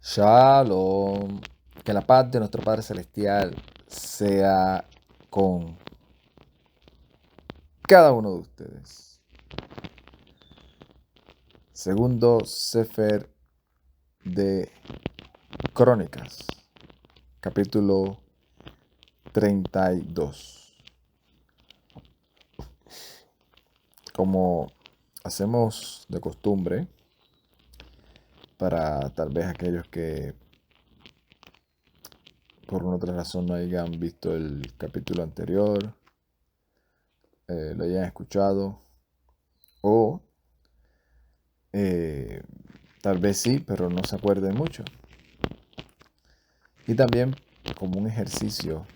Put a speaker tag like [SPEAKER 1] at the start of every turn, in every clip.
[SPEAKER 1] Shalom. Que la paz de nuestro Padre Celestial sea con cada uno de ustedes. Segundo Sefer de Crónicas, capítulo 32. Como hacemos de costumbre, para tal vez aquellos que por una otra razón no hayan visto el capítulo anterior, lo hayan escuchado, o eh, tal vez sí, pero no se acuerden mucho. Y también como un ejercicio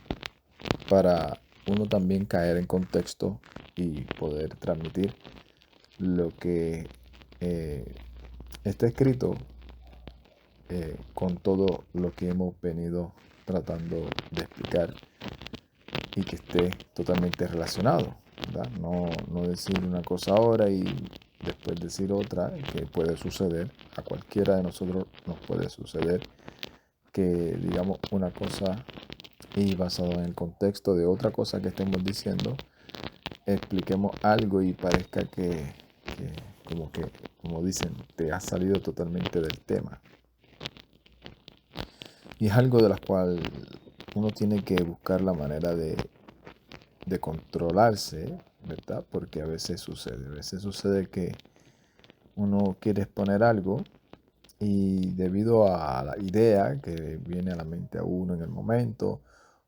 [SPEAKER 1] para uno también caer en contexto y poder transmitir lo que está escrito con todo lo que hemos venido tratando de explicar y que esté totalmente relacionado, ¿verdad? No decir una cosa ahora y después decir otra, que puede suceder, a cualquiera de nosotros nos puede suceder que digamos una cosa y basado en el contexto de otra cosa que estemos diciendo, expliquemos algo y parezca como dicen, te has salido totalmente del tema. Y es algo de la cual uno tiene que buscar la manera de controlarse, ¿verdad? Porque a veces sucede que uno quiere exponer algo y debido a la idea que viene a la mente a uno en el momento,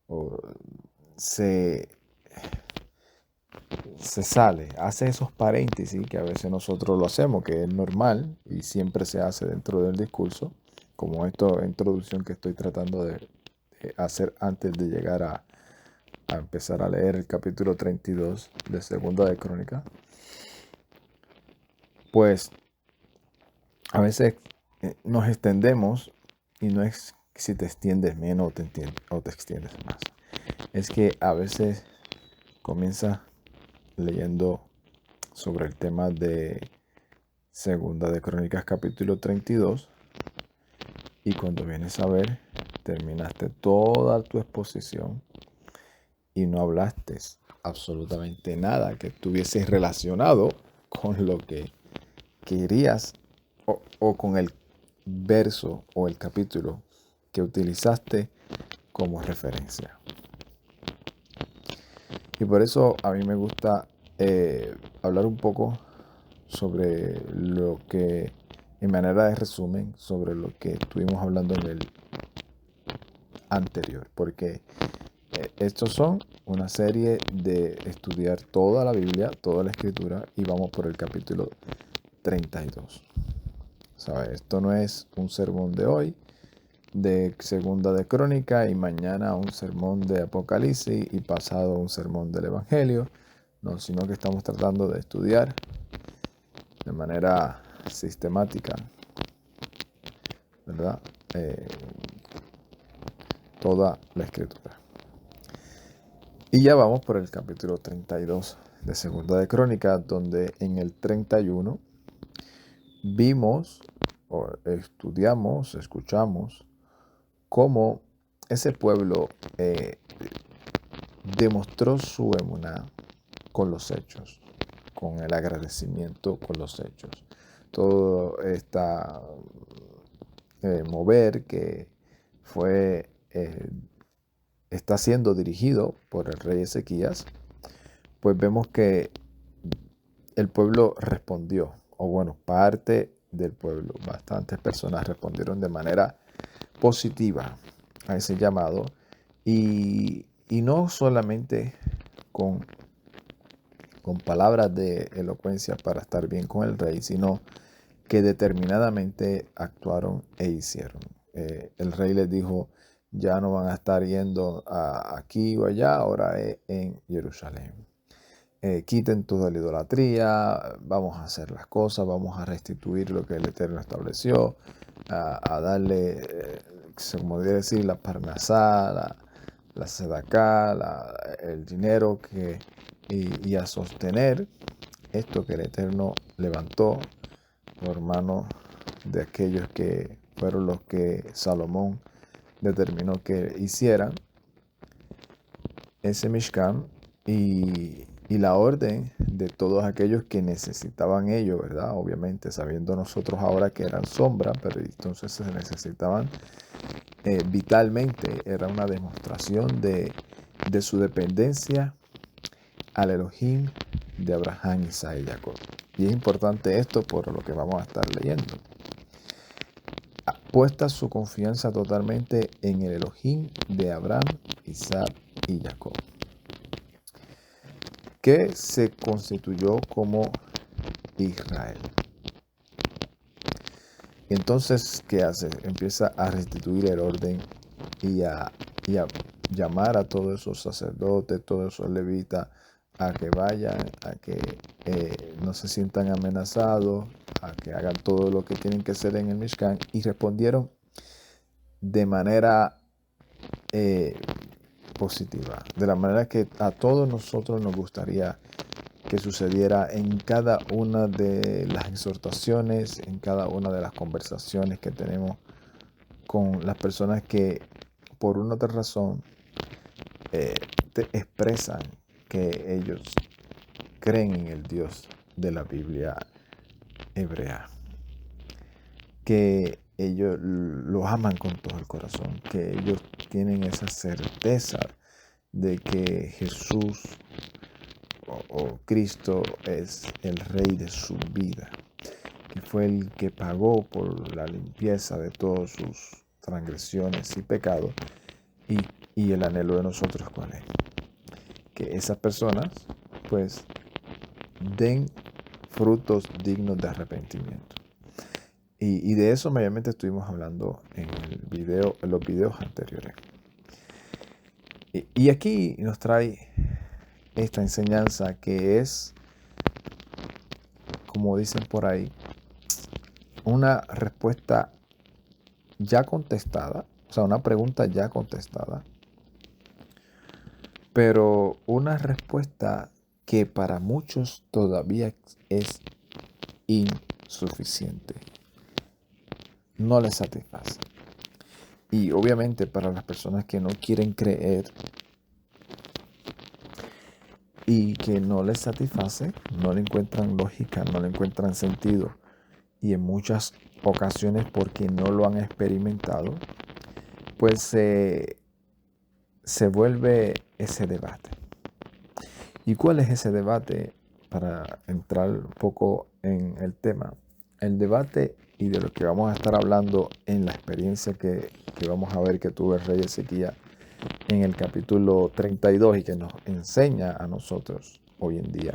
[SPEAKER 1] o se, se sale, hace esos paréntesis que a veces nosotros lo hacemos, que es normal y siempre se hace dentro del discurso, como esta introducción que estoy tratando de hacer antes de llegar a empezar a leer el capítulo 32 de Segunda de Crónica. Pues a veces nos extendemos y no es si te extiendes menos o te extiendes más. Es que a veces comienza leyendo sobre el tema de Segunda de Crónicas capítulo 32 y cuando vienes a ver terminaste toda tu exposición y no hablaste absolutamente nada que estuviese relacionado con lo que querías o con el verso o el capítulo que utilizaste como referencia. Y por eso a mí me gusta hablar un poco sobre lo que, en manera de resumen, sobre lo que estuvimos hablando en el anterior, porque estos son una serie de estudiar toda la Biblia, toda la escritura, y vamos por el capítulo 32. ¿Sabes? Esto no es un sermón de hoy, de Segunda de Crónica, y mañana un sermón de Apocalipsis, y pasado un sermón del Evangelio, no, sino que estamos tratando de estudiar de manera sistemática, ¿verdad? Toda la escritura. Y ya vamos por el capítulo 32 de Segunda de Crónica, donde en el 31 vimos, o estudiamos, escuchamos, cómo ese pueblo demostró su emuná con los hechos, con el agradecimiento con los hechos. Todo esta mover que fue está siendo dirigido por el rey Ezequías, pues vemos que el pueblo respondió, o bueno, parte del pueblo, bastantes personas respondieron de manera positiva a ese llamado y no solamente con palabras de elocuencia para estar bien con el rey, sino que determinadamente actuaron e hicieron. El rey les dijo, ya no van a estar yendo aquí o allá, ahora es en Jerusalén. Quiten toda la idolatría, vamos a hacer las cosas, vamos a restituir lo que el Eterno estableció, a darle, como debe decir, la parnasá, la sedacá, el dinero y a sostener esto que el Eterno levantó por mano de aquellos que fueron los que Salomón determinó que hicieran ese Mishkan y la orden de todos aquellos que necesitaban ello, ¿verdad? Obviamente, sabiendo nosotros ahora que eran sombra, pero entonces se necesitaban vitalmente. Era una demostración de su dependencia al Elohim de Abraham, Isaac y Jacob. Y es importante esto por lo que vamos a estar leyendo. Puesta su confianza totalmente en el Elohim de Abraham, Isaac y Jacob, que se constituyó como Israel. Entonces, ¿qué hace? Empieza a restituir el orden y a llamar a todos esos sacerdotes, todos esos levitas, a que vayan, a que no se sientan amenazados, a que hagan todo lo que tienen que hacer en el Mishkan. Y respondieron de manera positiva, de la manera que a todos nosotros nos gustaría que sucediera en cada una de las exhortaciones, en cada una de las conversaciones que tenemos con las personas que por una otra razón te expresan que ellos creen en el Dios de la Biblia hebrea, que ellos lo aman con todo el corazón, que ellos tienen esa certeza de que Jesús o Cristo es el Rey de su vida, que fue el que pagó por la limpieza de todas sus transgresiones y pecados, y el anhelo de nosotros con él. Que esas personas pues den frutos dignos de arrepentimiento. Y de eso mayormente estuvimos hablando en los videos anteriores. Y aquí nos trae esta enseñanza que es, como dicen por ahí, una respuesta ya contestada, o sea, una pregunta ya contestada, pero una respuesta que para muchos todavía es insuficiente, no les satisface. Y obviamente para las personas que no quieren creer y que no les satisface, no le encuentran lógica, no le encuentran sentido, y en muchas ocasiones porque no lo han experimentado, pues se vuelve ese debate. ¿Y cuál es ese debate? Para entrar un poco en el tema, el debate y de lo que vamos a estar hablando en la experiencia que vamos a ver que tuvo el rey Ezequías en el capítulo 32 y que nos enseña a nosotros hoy en día,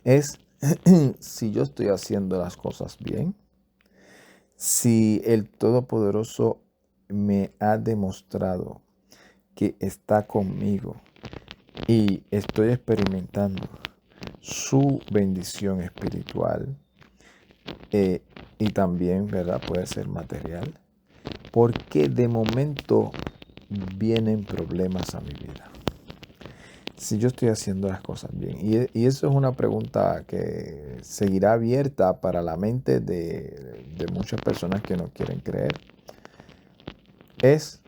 [SPEAKER 1] es si yo estoy haciendo las cosas bien, si el Todopoderoso me ha demostrado que está conmigo y estoy experimentando su bendición espiritual y también, ¿verdad? Puede ser material. ¿Por qué de momento vienen problemas a mi vida? Si yo estoy haciendo las cosas bien. Y eso es una pregunta que seguirá abierta para la mente de muchas personas que no quieren creer. Es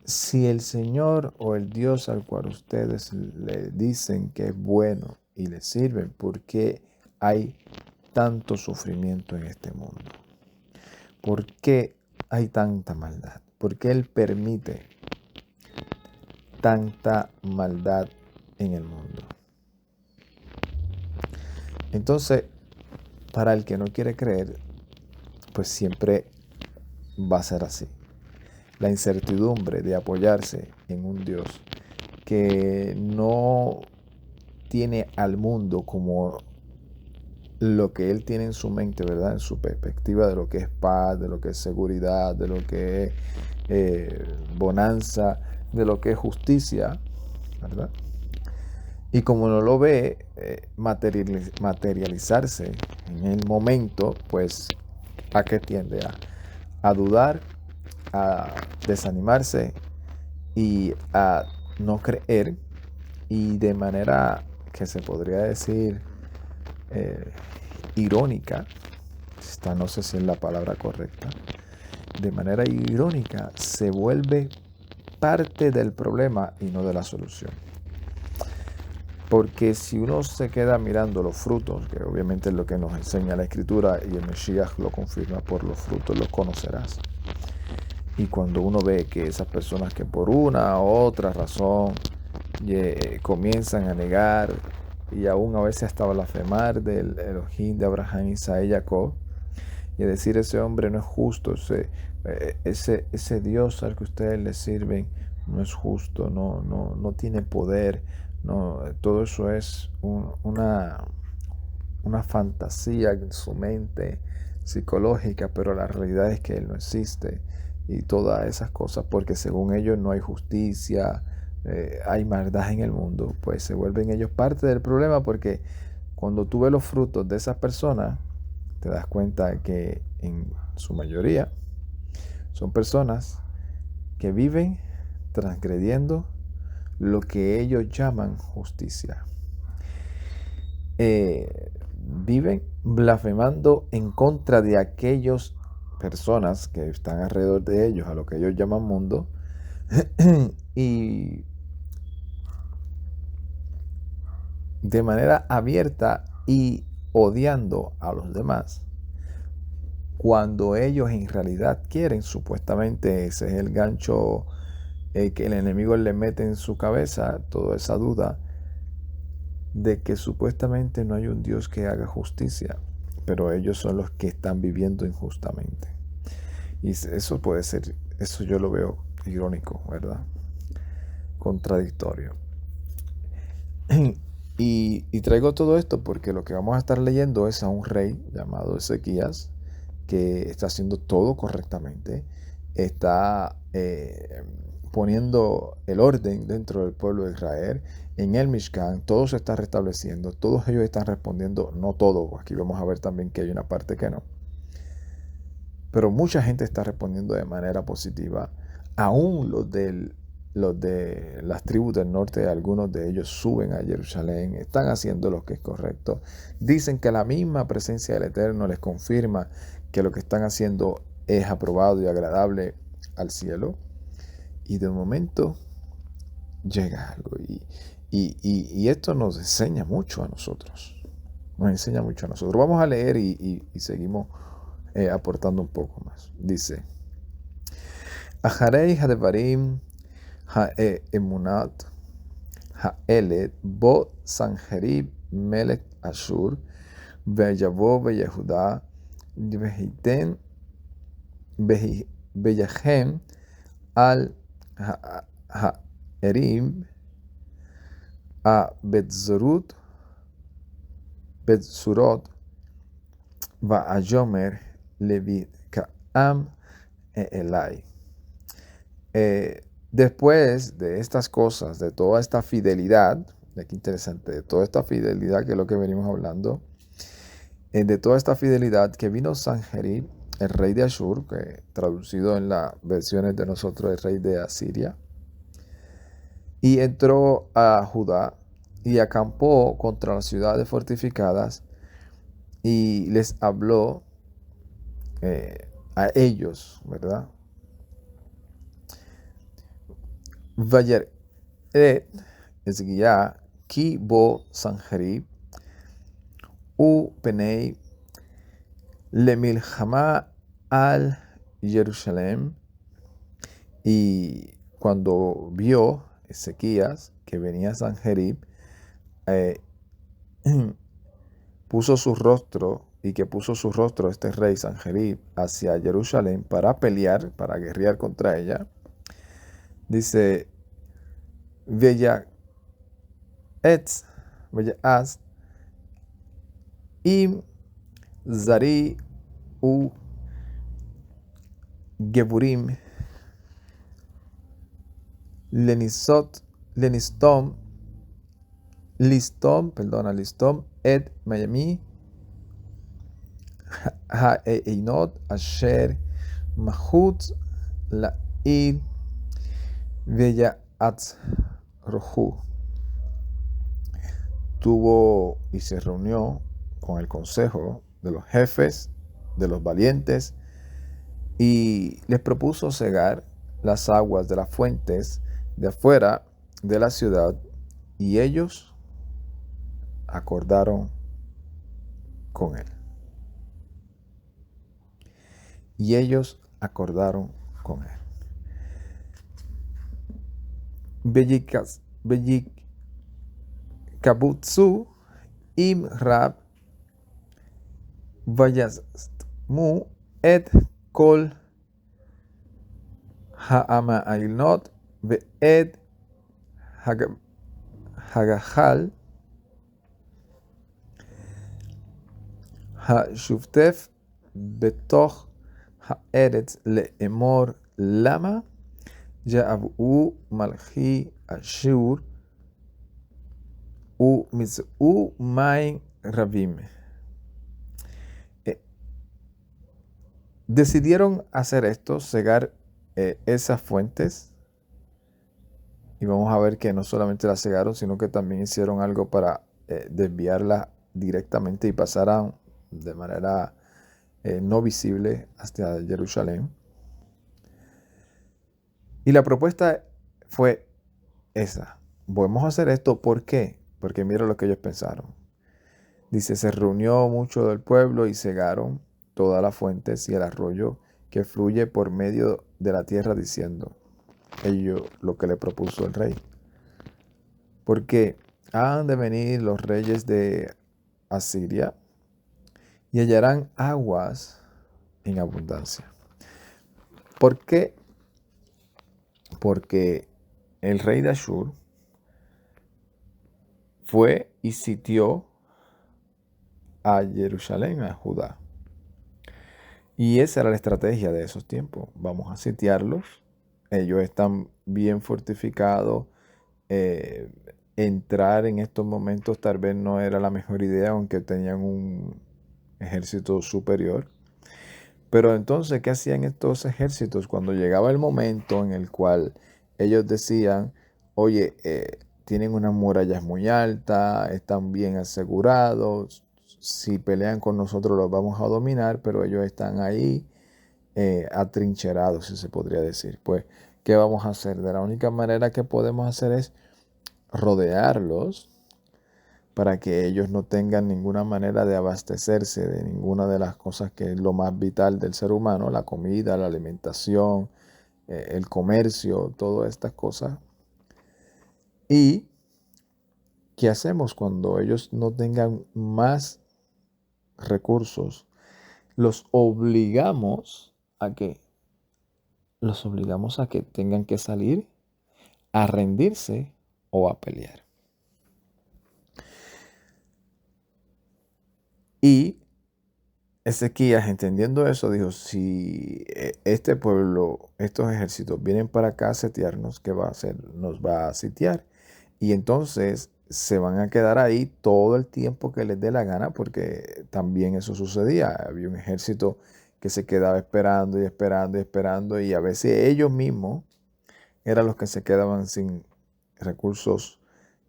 [SPEAKER 1] si el Señor o el Dios al cual ustedes le dicen que es bueno y le sirven, ¿por qué hay tanto sufrimiento en este mundo? ¿Por qué hay tanta maldad? ¿Por qué Él permite tanta maldad en el mundo? Entonces, para el que no quiere creer, pues siempre va a ser así. La incertidumbre de apoyarse en un Dios que no tiene al mundo como lo que Él tiene en su mente, ¿verdad? En su perspectiva de lo que es paz, de lo que es seguridad, de lo que es bonanza, de lo que es justicia, ¿verdad? Y como no lo ve materializarse en el momento, pues ¿a qué tiende? A dudar, a desanimarse y a no creer, y de manera que se podría decir irónica, esta no sé si es la palabra correcta, de manera irónica, se vuelve parte del problema y no de la solución. Porque si uno se queda mirando los frutos, que obviamente es lo que nos enseña la Escritura y el Mesías lo confirma, por los frutos los conocerás. Y cuando uno ve que esas personas que por una u otra razón comienzan a negar y aún a veces hasta blasfemar del Elohim de Abraham, Isaac y Jacob, y decir ese hombre no es justo, ese Dios al que ustedes le sirven no es justo, no tiene poder, no, todo eso es una fantasía en su mente psicológica, pero la realidad es que Él no existe y todas esas cosas, porque según ellos no hay justicia, hay maldad en el mundo, pues se vuelven ellos parte del problema, porque cuando tú ves los frutos de esas personas, te das cuenta que en su mayoría son personas que viven transgrediendo lo que ellos llaman justicia. Viven blasfemando en contra de aquellas personas que están alrededor de ellos, a lo que ellos llaman mundo, y de manera abierta y odiando a los demás, cuando ellos en realidad quieren, supuestamente ese es el gancho que el enemigo le mete en su cabeza, toda esa duda de que supuestamente no hay un Dios que haga justicia, pero ellos son los que están viviendo injustamente. Y eso puede ser, eso yo lo veo irónico, ¿verdad? Contradictorio. Y traigo todo esto porque lo que vamos a estar leyendo es a un rey llamado Ezequías, que está haciendo todo correctamente, está poniendo el orden dentro del pueblo de Israel, en el Mishkan, todo se está restableciendo, todos ellos están respondiendo, no todo, aquí vamos a ver también que hay una parte que no, pero mucha gente está respondiendo de manera positiva, aún los de las tribus del norte, algunos de ellos suben a Jerusalén, están haciendo lo que es correcto, dicen que la misma presencia del Eterno les confirma que lo que están haciendo es aprobado y agradable al cielo, y de momento llega algo, y esto nos enseña mucho a nosotros, Vamos a leer y seguimos aportando un poco más. Dice, Aharei Hadevarim Haemunat Haelet Bo Sanherib Melech Ashur Veyavo Veyehuda Vehiten Beyachem al Haerim a Betzurot Va'ayomer Levi Kaam Elai. Después de estas cosas, de toda esta fidelidad, qué interesante, de toda esta fidelidad que es lo que venimos hablando, de toda esta fidelidad que vino Sanherib, el rey de Ashur, que traducido en las versiones de nosotros, el rey de Asiria, y entró a Judá y acampó contra las ciudades fortificadas y les habló a ellos, ¿verdad? Vayer Esguía Ki Bo Sanherib U Penei Lemilhama al Jerusalem. Y cuando vio Ezequías que venía Sanherib, puso su rostro este rey Sanherib hacia Jerusalén para pelear, para guerrear contra ella. Dice, Veya Az Im Zari U Geburim Listom Ed Mayami Ha'einot Asher Mahut La'ir Veyaatz Rohu. Tuvo y se reunió con el consejo de los jefes de los valientes, y les propuso cegar las aguas de las fuentes de afuera de la ciudad, y ellos acordaron con él. Y ellos acordaron con él. Vayikabutsu im rab vayasmu et kol ha'ama'ilnot ve'ed hagahal ha'shuftef betoch ha'eretz le'emor lama ya'avu malchi ashur u mitz'u main rabim. Decidieron hacer esto, cegar esas fuentes, y vamos a ver que no solamente las cegaron, sino que también hicieron algo para desviarlas directamente y pasaran de manera no visible hacia Jerusalén. Y la propuesta fue esa: podemos hacer esto. ¿Por qué? Porque mira lo que ellos pensaron. Dice, se reunió mucho del pueblo y cegaron todas las fuentes y el arroyo que fluye por medio de la tierra, diciendo ello lo que le propuso el rey. Porque han de venir los reyes de Asiria y hallarán aguas en abundancia. ¿Por qué? Porque el rey de Ashur fue y sitió a Jerusalén, a Judá. Y esa era la estrategia de esos tiempos. Vamos a sitiarlos. Ellos están bien fortificados. Entrar en estos momentos tal vez no era la mejor idea, aunque tenían un ejército superior. Pero entonces, ¿qué hacían estos ejércitos cuando llegaba el momento en el cual ellos decían, oye, tienen unas murallas muy altas, están bien asegurados, si pelean con nosotros los vamos a dominar, pero ellos están ahí atrincherados, si se podría decir? Pues, ¿qué vamos a hacer? De la única manera que podemos hacer es rodearlos para que ellos no tengan ninguna manera de abastecerse de ninguna de las cosas que es lo más vital del ser humano: la comida, la alimentación, el comercio, todas estas cosas. ¿Y qué hacemos cuando ellos no tengan más recursos? Los obligamos a que tengan que salir a rendirse o a pelear. Y Ezequías, entendiendo eso, dijo, si este pueblo, estos ejércitos vienen para acá a sitiarnos, ¿qué va a hacer? Nos va a sitiar. Y entonces se van a quedar ahí todo el tiempo que les dé la gana, porque también eso sucedía. Había un ejército que se quedaba esperando y esperando y esperando, y a veces ellos mismos eran los que se quedaban sin recursos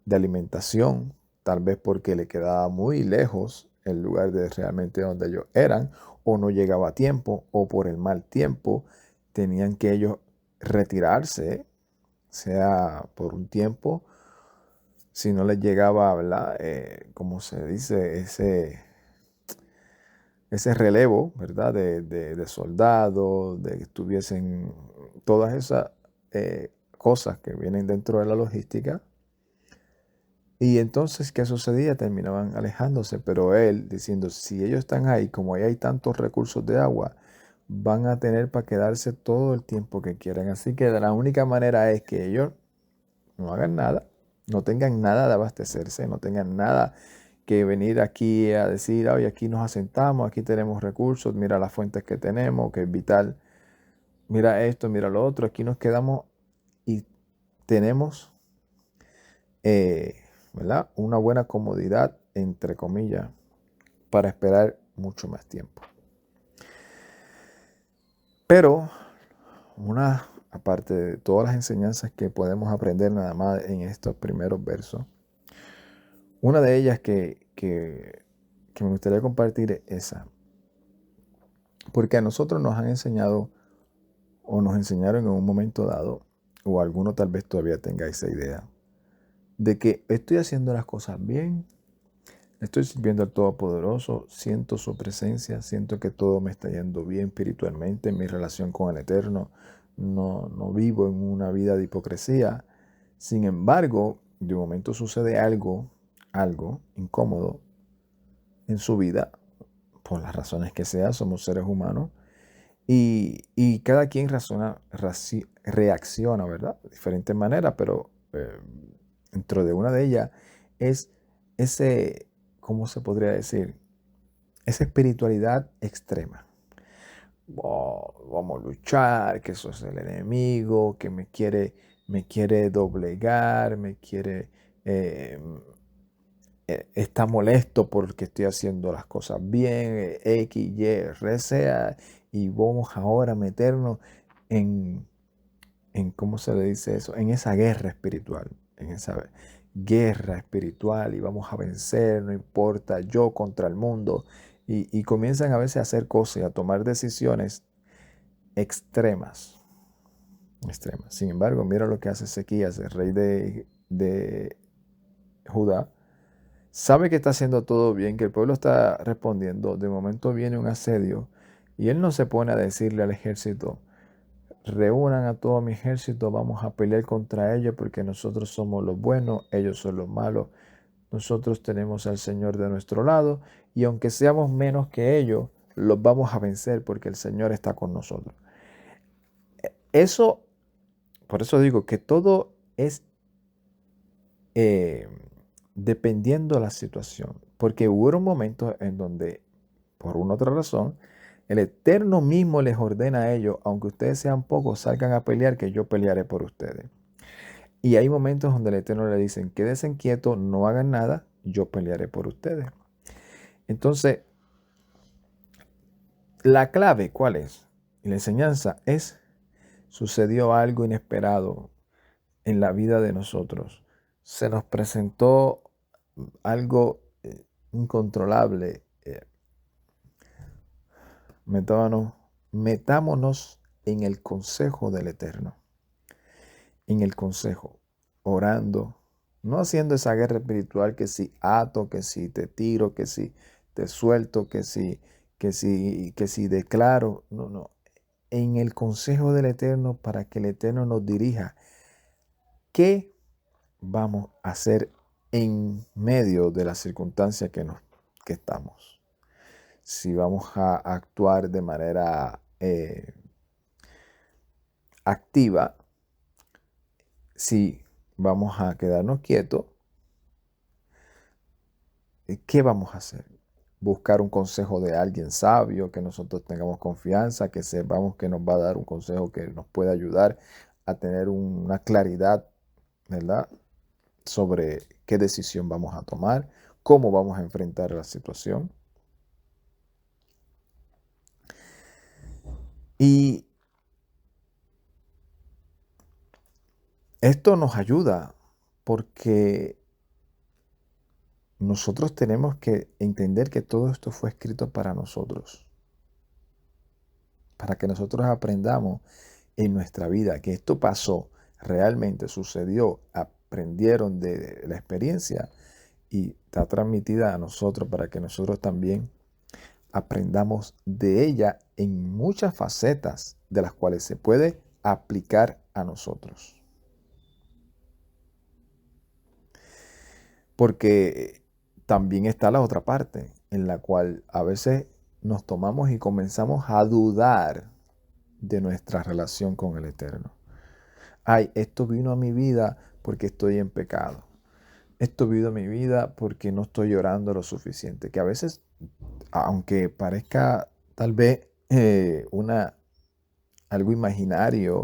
[SPEAKER 1] de alimentación, tal vez porque le quedaba muy lejos el lugar de realmente donde ellos eran, o no llegaba a tiempo, o por el mal tiempo tenían que ellos retirarse, sea por un tiempo, si no les llegaba, ¿verdad? Como se dice, ese relevo, ¿verdad? De soldados, de que estuviesen todas esas cosas que vienen dentro de la logística. Y entonces, ¿qué sucedía? Terminaban alejándose, pero él diciendo, si ellos están ahí, como ahí hay tantos recursos de agua, van a tener para quedarse todo el tiempo que quieran. Así que la única manera es que ellos no hagan nada, no tengan nada de abastecerse, no tengan nada que venir aquí a decir, oye, aquí nos asentamos, aquí tenemos recursos, mira las fuentes que tenemos, que es vital, mira esto, mira lo otro, aquí nos quedamos y tenemos ¿verdad? Una buena comodidad, entre comillas, para esperar mucho más tiempo. Pero aparte de todas las enseñanzas que podemos aprender nada más en estos primeros versos, una de ellas que me gustaría compartir es esa. Porque a nosotros nos han enseñado o nos enseñaron en un momento dado, o alguno tal vez todavía tenga esa idea, de que estoy haciendo las cosas bien, estoy sirviendo al Todopoderoso, siento su presencia, siento que todo me está yendo bien espiritualmente, en mi relación con el Eterno, no vivo en una vida de hipocresía. Sin embargo, de momento sucede algo incómodo en su vida, por las razones que sea, somos seres humanos, y cada quien reacciona, ¿verdad? De diferente manera, pero dentro de una de ellas es ese, ¿cómo se podría decir? Esa espiritualidad extrema. Oh, vamos a luchar, que eso es el enemigo, que me quiere doblegar, eh, está molesto porque estoy haciendo las cosas bien, X, Y, R, sea, y vamos ahora a meternos en, ¿cómo se le dice eso? En esa guerra espiritual, en esa guerra espiritual y vamos a vencer, no importa, yo contra el mundo. Y comienzan a veces a hacer cosas y a tomar decisiones extremas, extremas. Sin embargo, mira lo que hace Ezequías, el rey de Judá. Sabe que está haciendo todo bien, que el pueblo está respondiendo. De momento viene un asedio y él no se pone a decirle al ejército, reúnan a todo mi ejército, vamos a pelear contra ellos porque nosotros somos los buenos, ellos son los malos. Nosotros tenemos al Señor de nuestro lado y aunque seamos menos que ellos, los vamos a vencer porque el Señor está con nosotros. Eso, por eso digo que todo es dependiendo de la situación, porque hubo momentos en donde, por una otra razón, el Eterno mismo les ordena a ellos, aunque ustedes sean pocos, salgan a pelear, que yo pelearé por ustedes. Y hay momentos donde el Eterno le dicen, quédense quietos, no hagan nada, yo pelearé por ustedes. Entonces, la clave, ¿cuál es? Y la enseñanza es, sucedió algo inesperado en la vida de nosotros. Se nos presentó algo incontrolable. Metámonos en el consejo del Eterno. En el consejo, orando, no haciendo esa guerra espiritual que si ato, que si te tiro, que si te suelto, que si declaro. No, no. En el consejo del Eterno para que el Eterno nos dirija. ¿Qué vamos a hacer en medio de la circunstancia que estamos? Si vamos a actuar de manera activa, si vamos a quedarnos quietos, ¿qué vamos a hacer? Buscar un consejo de alguien sabio, que nosotros tengamos confianza, que sepamos que nos va a dar un consejo que nos pueda ayudar a tener una claridad, ¿verdad? Sobre qué decisión vamos a tomar, cómo vamos a enfrentar la situación. Y esto nos ayuda porque nosotros tenemos que entender que todo esto fue escrito para nosotros, para que nosotros aprendamos en nuestra vida que esto pasó, realmente sucedió, aprendieron de la experiencia y está transmitida a nosotros para que nosotros también aprendamos de ella en muchas facetas de las cuales se puede aplicar a nosotros. Porque también está la otra parte en la cual a veces nos tomamos y comenzamos a dudar de nuestra relación con el Eterno. Ay, esto vino a mi vida porque estoy en pecado. Esto vino a mi vida porque no estoy llorando lo suficiente. Que a veces, aunque parezca tal vez algo imaginario,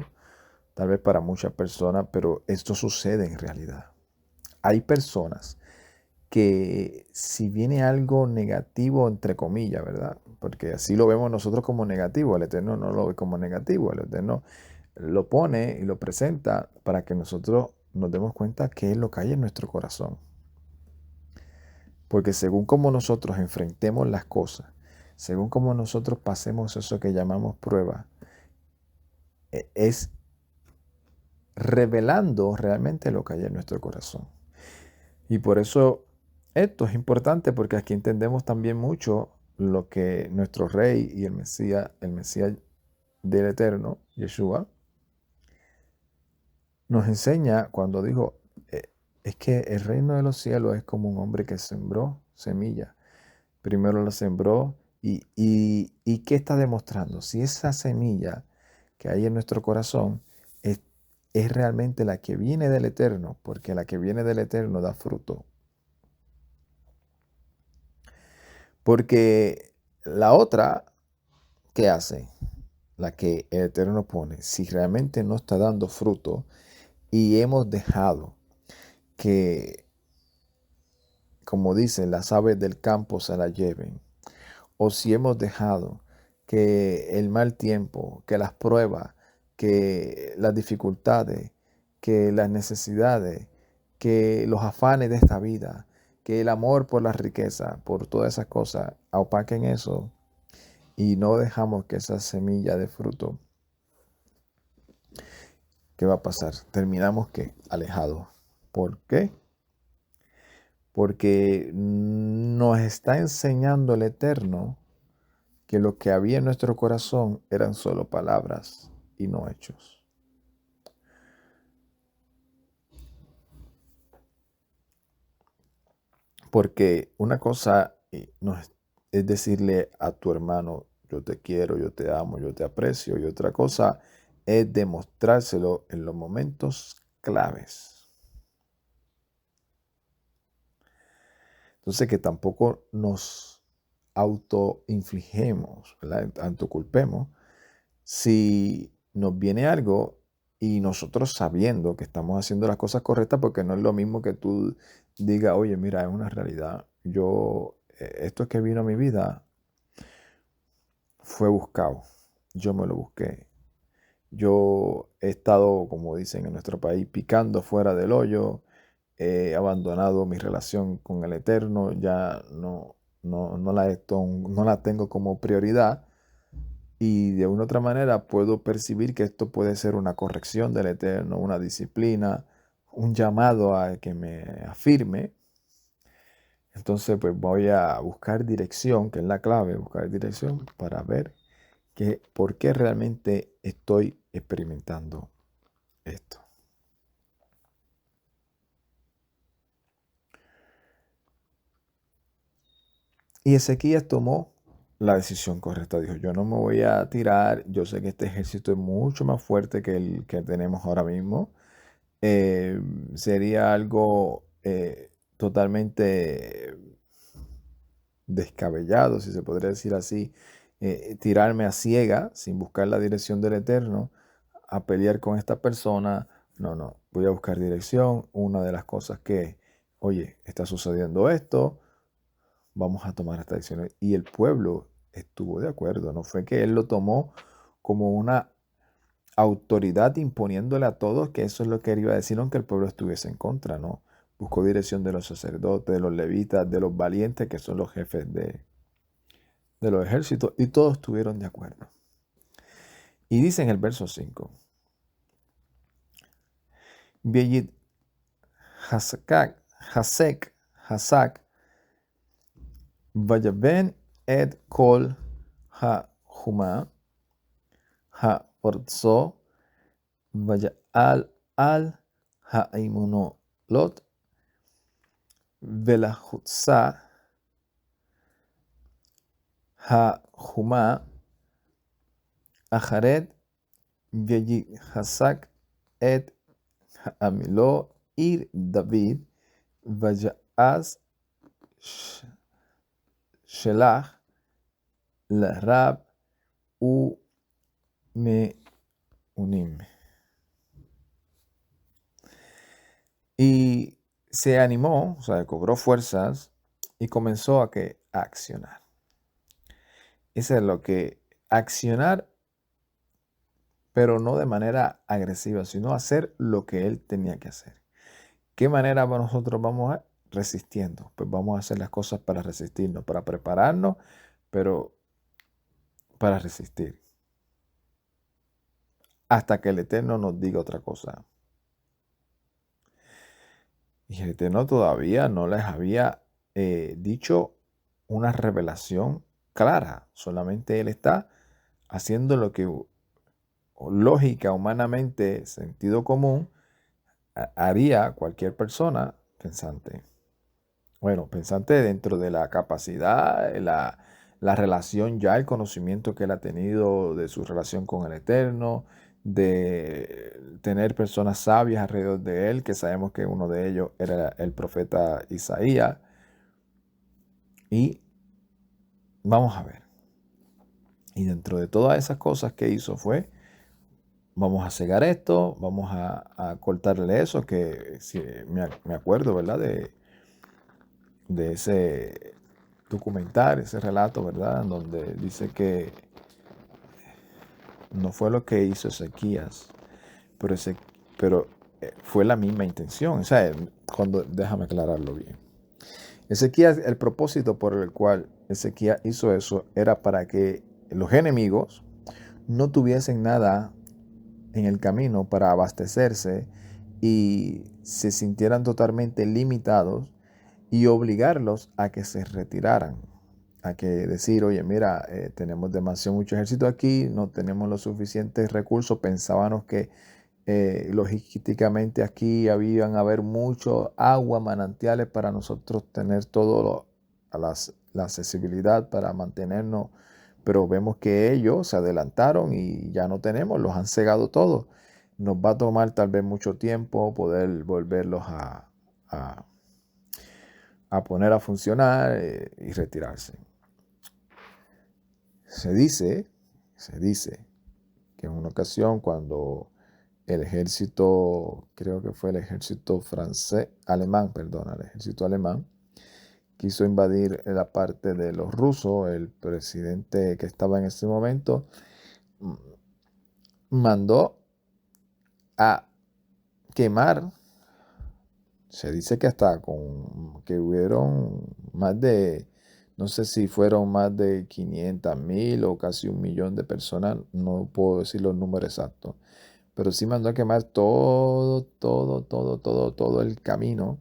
[SPEAKER 1] tal vez para muchas personas, pero esto sucede en realidad. Hay personas que si viene algo negativo, entre comillas, ¿verdad? Porque así lo vemos nosotros como negativo, el Eterno no lo ve como negativo, el Eterno lo pone y lo presenta para que nosotros nos demos cuenta qué es lo que hay en nuestro corazón. Porque según como nosotros enfrentemos las cosas, según como nosotros pasemos eso que llamamos prueba, es revelando realmente lo que hay en nuestro corazón. Y por eso esto es importante, porque aquí entendemos también mucho lo que nuestro Rey y el Mesías del Eterno, Yeshua, nos enseña cuando dijo, es que el reino de los cielos es como un hombre que sembró semilla. Primero la sembró y ¿qué está demostrando? Si esa semilla que hay en nuestro corazón es realmente la que viene del Eterno, porque la que viene del Eterno da fruto. Porque la otra, ¿qué hace? La que el Eterno pone, si realmente no está dando fruto y hemos dejado que, como dicen, las aves del campo se la lleven, o si hemos dejado que el mal tiempo, que las pruebas, que las dificultades, que las necesidades, que los afanes de esta vida, que el amor por la riqueza, por todas esas cosas, opaquen eso y no dejamos que esa semilla de fruto, ¿qué va a pasar? Terminamos que alejados. ¿Por qué? Porque nos está enseñando el Eterno que lo que había en nuestro corazón eran solo palabras y no hechos. Porque una cosa es decirle a tu hermano, yo te quiero, yo te amo, yo te aprecio, y otra cosa es demostrárselo en los momentos claves. Entonces que tampoco nos autoinfligemos, autoculpemos si nos viene algo y nosotros sabiendo que estamos haciendo las cosas correctas, porque no es lo mismo que tú digas, oye, mira, es una realidad. Esto que vino a mi vida fue buscado. Yo me lo busqué. Yo he estado, como dicen en nuestro país, picando fuera del hoyo. He abandonado mi relación con el Eterno. Ya no la tengo como prioridad. Y de una u otra manera puedo percibir que esto puede ser una corrección del Eterno, una disciplina, un llamado a que me afirme. Entonces, pues voy a buscar dirección, que es la clave, buscar dirección para ver por qué realmente estoy experimentando esto. Y Ezequías tomó la decisión correcta. Dijo, yo no me voy a tirar, yo sé que este ejército es mucho más fuerte que el que tenemos ahora mismo. Sería algo totalmente descabellado, si se podría decir así, tirarme a ciega, sin buscar la dirección del Eterno, a pelear con esta persona. No, no, voy a buscar dirección. Una de las cosas que, oye, está sucediendo esto, vamos a tomar esta decisión. Y el pueblo estuvo de acuerdo, no fue que él lo tomó como una autoridad imponiéndole a todos que eso es lo que él iba a decir, aunque el pueblo estuviese en contra, ¿no? Buscó dirección de los sacerdotes, de los levitas, de los valientes, que son los jefes de los ejércitos, y todos estuvieron de acuerdo. Y dice en el verso 5, Vieyit Hasak, Vayaben et kol ha-huma, ha-orzo, Vayal al ha-imunolot, Velahutsa, ha-huma, Ajaret, Vieyit Hasak, et Amilo, ir David, Vayaz Shelach, Larab, u me unim. Y se animó, o sea, cobró fuerzas y comenzó a accionar. Eso es lo que accionar, pero no de manera agresiva, sino hacer lo que él tenía que hacer. ¿Qué manera nosotros vamos a resistiendo? Pues vamos a hacer las cosas para resistirnos, para prepararnos, pero para resistir hasta que el Eterno nos diga otra cosa. Y el Eterno todavía no les había dicho una revelación clara. Solamente Él está haciendo lo que lógica, humanamente, sentido común, haría cualquier persona pensante. Bueno, pensante dentro de la capacidad, la relación ya, el conocimiento que él ha tenido de su relación con el Eterno, de tener personas sabias alrededor de él, que sabemos que uno de ellos era el profeta Isaías. Y vamos a ver. Y dentro de todas esas cosas que hizo fue, vamos a cegar esto, vamos a cortarle eso, que si, me acuerdo, ¿verdad? De ese documental, ese relato, ¿verdad? Donde dice que no fue lo que hizo Ezequías, pero, pero fue la misma intención. O sea, déjame aclararlo bien. Ezequías, el propósito por el cual Ezequías hizo eso era para que los enemigos no tuviesen nada en el camino para abastecerse y se sintieran totalmente limitados y obligarlos a que se retiraran, a que decir, oye, mira, tenemos demasiado mucho ejército aquí, no tenemos los suficientes recursos, pensábamos que logísticamente aquí habían haber mucho agua, manantiales para nosotros tener todo la accesibilidad para mantenernos, pero vemos que ellos se adelantaron y ya no tenemos, los han cegado todo. Nos va a tomar tal vez mucho tiempo poder volverlos a, a poner a funcionar y retirarse. Se dice que en una ocasión cuando el ejército, creo que fue el ejército el ejército alemán, quiso invadir la parte de los rusos, el presidente que estaba en ese momento mandó a quemar. Se dice que hasta que hubieron más de, no sé si fueron más de 500,000 o casi 1,000,000 de personas, no puedo decir los números exactos, pero sí mandó a quemar todo el camino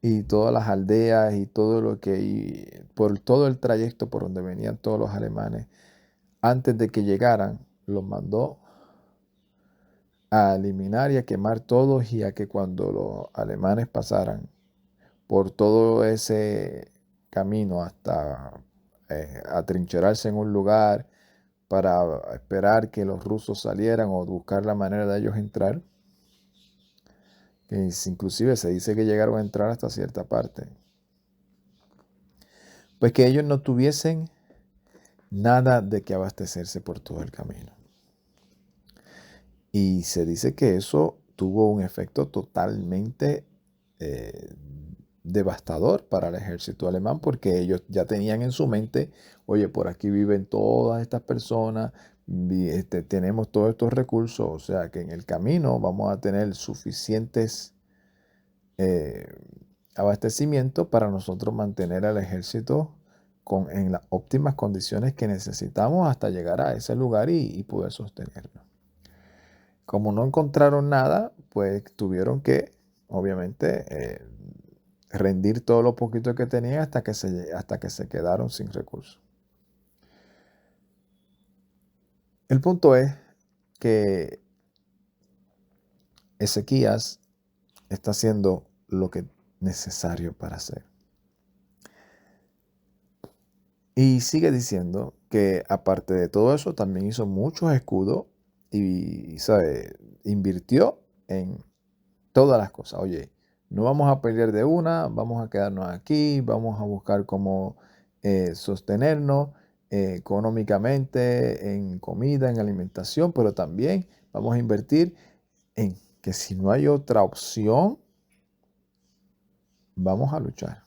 [SPEAKER 1] y todas las aldeas y todo lo que, por todo el trayecto por donde venían todos los alemanes, antes de que llegaran, los mandó a eliminar y a quemar todos y a que cuando los alemanes pasaran por todo ese camino hasta atrincherarse en un lugar para esperar que los rusos salieran o buscar la manera de ellos entrar, que inclusive se dice que llegaron a entrar hasta cierta parte, pues que ellos no tuviesen nada de que abastecerse por todo el camino. Y se dice que eso tuvo un efecto totalmente devastador para el ejército alemán porque ellos ya tenían en su mente, oye, por aquí viven todas estas personas, tenemos todos estos recursos, o sea que en el camino vamos a tener suficientes abastecimientos para nosotros mantener al ejército en las óptimas condiciones que necesitamos hasta llegar a ese lugar y poder sostenerlo. Como no encontraron nada, pues tuvieron que, obviamente, rendir todo lo poquito que tenían hasta que se quedaron sin recursos. El punto es que Ezequías está haciendo lo que es necesario para hacer. Y sigue diciendo que aparte de todo eso, también hizo muchos escudos y ¿sabe? Invirtió en todas las cosas. Oye, no vamos a pelear de una, vamos a quedarnos aquí, vamos a buscar cómo sostenernos económicamente, en comida, en alimentación, pero también vamos a invertir en que si no hay otra opción, vamos a luchar.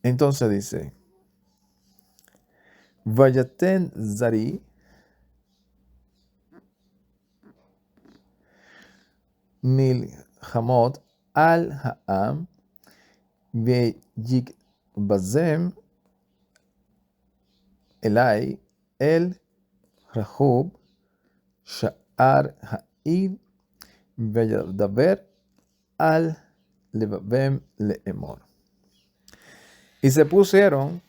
[SPEAKER 1] Entonces dice, Vayaten Zari Milhamot al Ha'am Veyik Bazem Elai, El Rahub, Sha'ar Ha'id, Veyadaber al Lebabem Leemor. Y se pusieron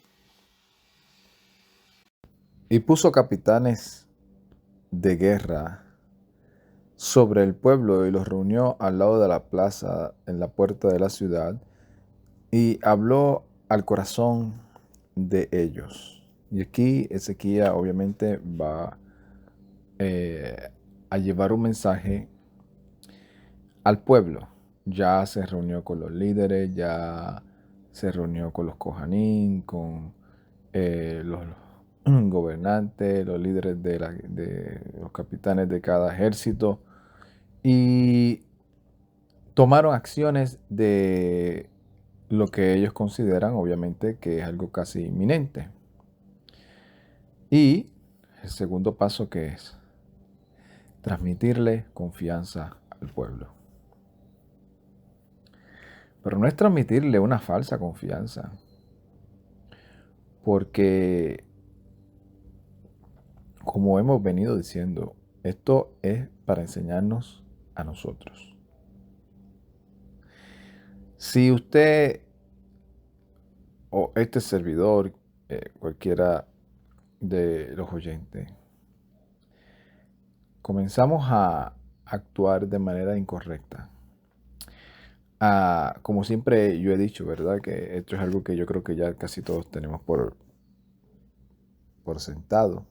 [SPEAKER 1] y puso capitanes de guerra sobre el pueblo y los reunió al lado de la plaza en la puerta de la ciudad y habló al corazón de ellos. Y aquí Ezequiel obviamente va a llevar un mensaje al pueblo. Ya se reunió con los líderes, ya se reunió con los Kohanim, con los gobernantes, los líderes de los capitanes de cada ejército, y tomaron acciones de lo que ellos consideran, obviamente, que es algo casi inminente. Y el segundo paso, que es transmitirle confianza al pueblo. Pero no es transmitirle una falsa confianza, porque, como hemos venido diciendo, esto es para enseñarnos a nosotros. Si usted o este servidor, cualquiera de los oyentes, comenzamos a actuar de manera incorrecta, como siempre yo he dicho, ¿verdad? Que esto es algo que yo creo que ya casi todos tenemos por sentado,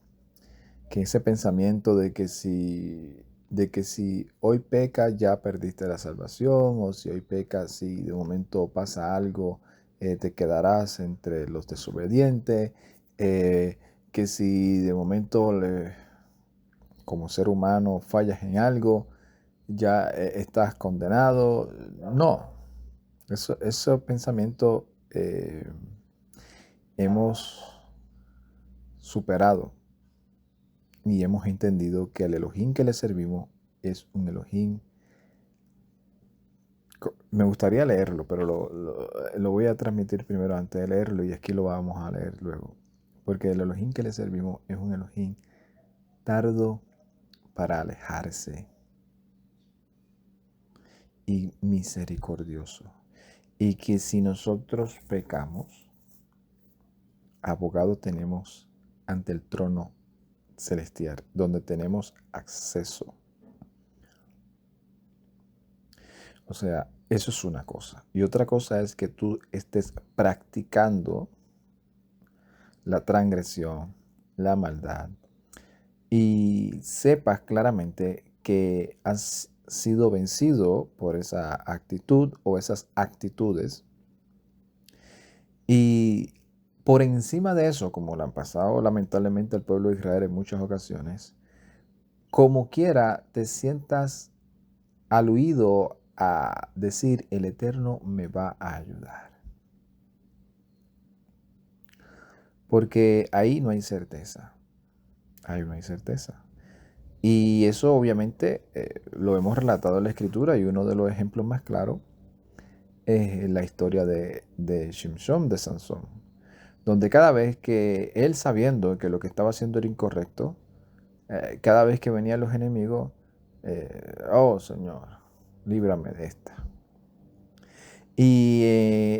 [SPEAKER 1] que ese pensamiento de que si hoy pecas ya perdiste la salvación, o si hoy pecas, si de momento pasa algo, te quedarás entre los desobedientes, que si de momento como ser humano fallas en algo, ya estás condenado. No, ese pensamiento hemos superado y hemos entendido que el Elohim que le servimos es un Elohim. Me gustaría leerlo, pero lo voy a transmitir primero antes de leerlo, y aquí lo vamos a leer luego. Porque el Elohim que le servimos es un Elohim tardo para alejarse y misericordioso. Y que si nosotros pecamos, abogado tenemos ante el trono celestial, donde tenemos acceso. O sea, eso es una cosa. Y otra cosa es que tú estés practicando la transgresión, la maldad, y sepas claramente que has sido vencido por esa actitud o esas actitudes. Y por encima de eso, como lo han pasado lamentablemente al pueblo de Israel en muchas ocasiones, como quiera te sientas aludido a decir: el Eterno me va a ayudar. Porque ahí no hay certeza. Ahí no hay certeza. Y eso obviamente lo hemos relatado en la Escritura, y uno de los ejemplos más claros es la historia de Shimshon, de Sansón, donde cada vez que él, sabiendo que lo que estaba haciendo era incorrecto, cada vez que venían los enemigos, oh Señor, líbrame de esta. Y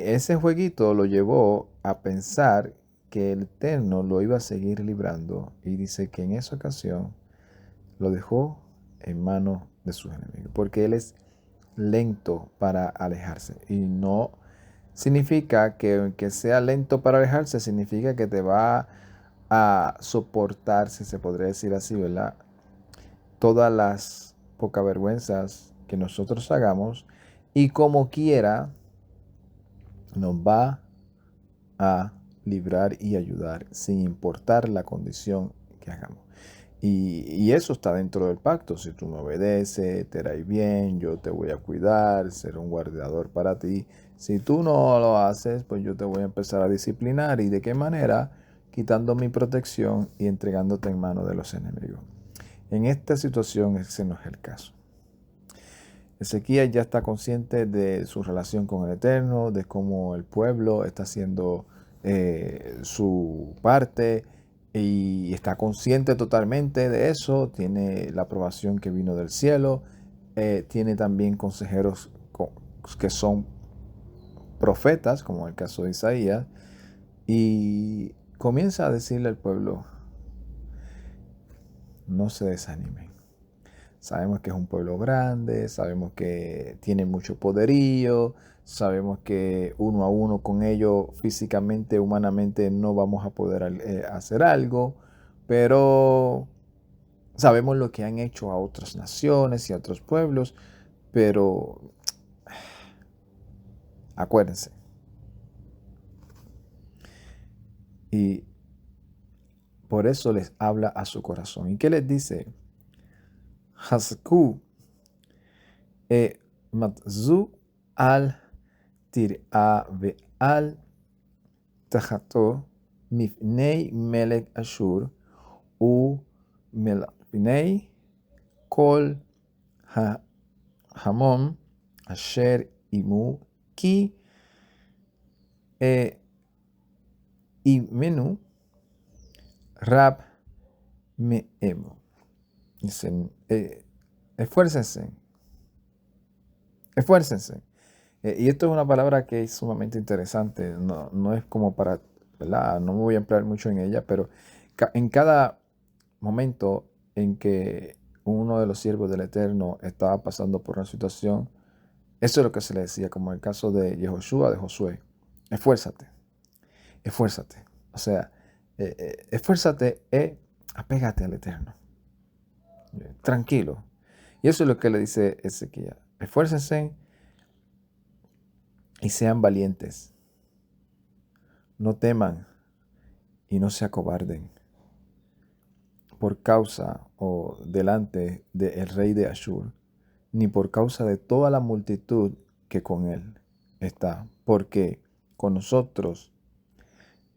[SPEAKER 1] ese jueguito lo llevó a pensar que el Eterno lo iba a seguir librando, y dice que en esa ocasión lo dejó en manos de sus enemigos, porque él es lento para alejarse. Y no significa que sea lento para alejarse, significa que te va a soportar, si se podría decir así, ¿verdad?, todas las poca vergüenzas que nosotros hagamos, y como quiera nos va a librar y ayudar sin importar la condición que hagamos. Y eso está dentro del pacto. Si tú me obedeces, te haré bien, yo te voy a cuidar, ser un guardiador para ti. Si tú no lo haces, pues yo te voy a empezar a disciplinar. ¿Y de qué manera? Quitando mi protección y entregándote en manos de los enemigos. En esta situación ese no es el caso. Ezequiel ya está consciente de su relación con el Eterno, de cómo el pueblo está haciendo su parte, y está consciente totalmente de eso, tiene la aprobación que vino del cielo, tiene también consejeros que son profetas, como en el caso de Isaías, y comienza a decirle al pueblo, no se desanimen. Sabemos que es un pueblo grande, sabemos que tiene mucho poderío, sabemos que uno a uno con ellos físicamente, humanamente no vamos a poder hacer algo, pero sabemos lo que han hecho a otras naciones y a otros pueblos, pero acuérdense. Y por eso les habla a su corazón. ¿Y qué les dice? Hasku matzu al tir'a ve'al tachato mifnei melech Ashur u melpinei kol hamon asher imu ki imenu rab me'emo. Dicen, esfuércense, esfuércense. Y esto es una palabra que es sumamente interesante. No es como para, ¿verdad? No me voy a emplear mucho en ella, pero en cada momento en que uno de los siervos del Eterno estaba pasando por una situación, eso es lo que se le decía, como en el caso de Yehoshua, de Josué. Esfuérzate, esfuérzate. O sea, esfuérzate, apégate al Eterno. Tranquilo. Y eso es lo que le dice Ezequiel. Esfuércense y sean valientes. No teman y no se acobarden por causa o delante del rey de Ashur, ni por causa de toda la multitud que con él está, porque con nosotros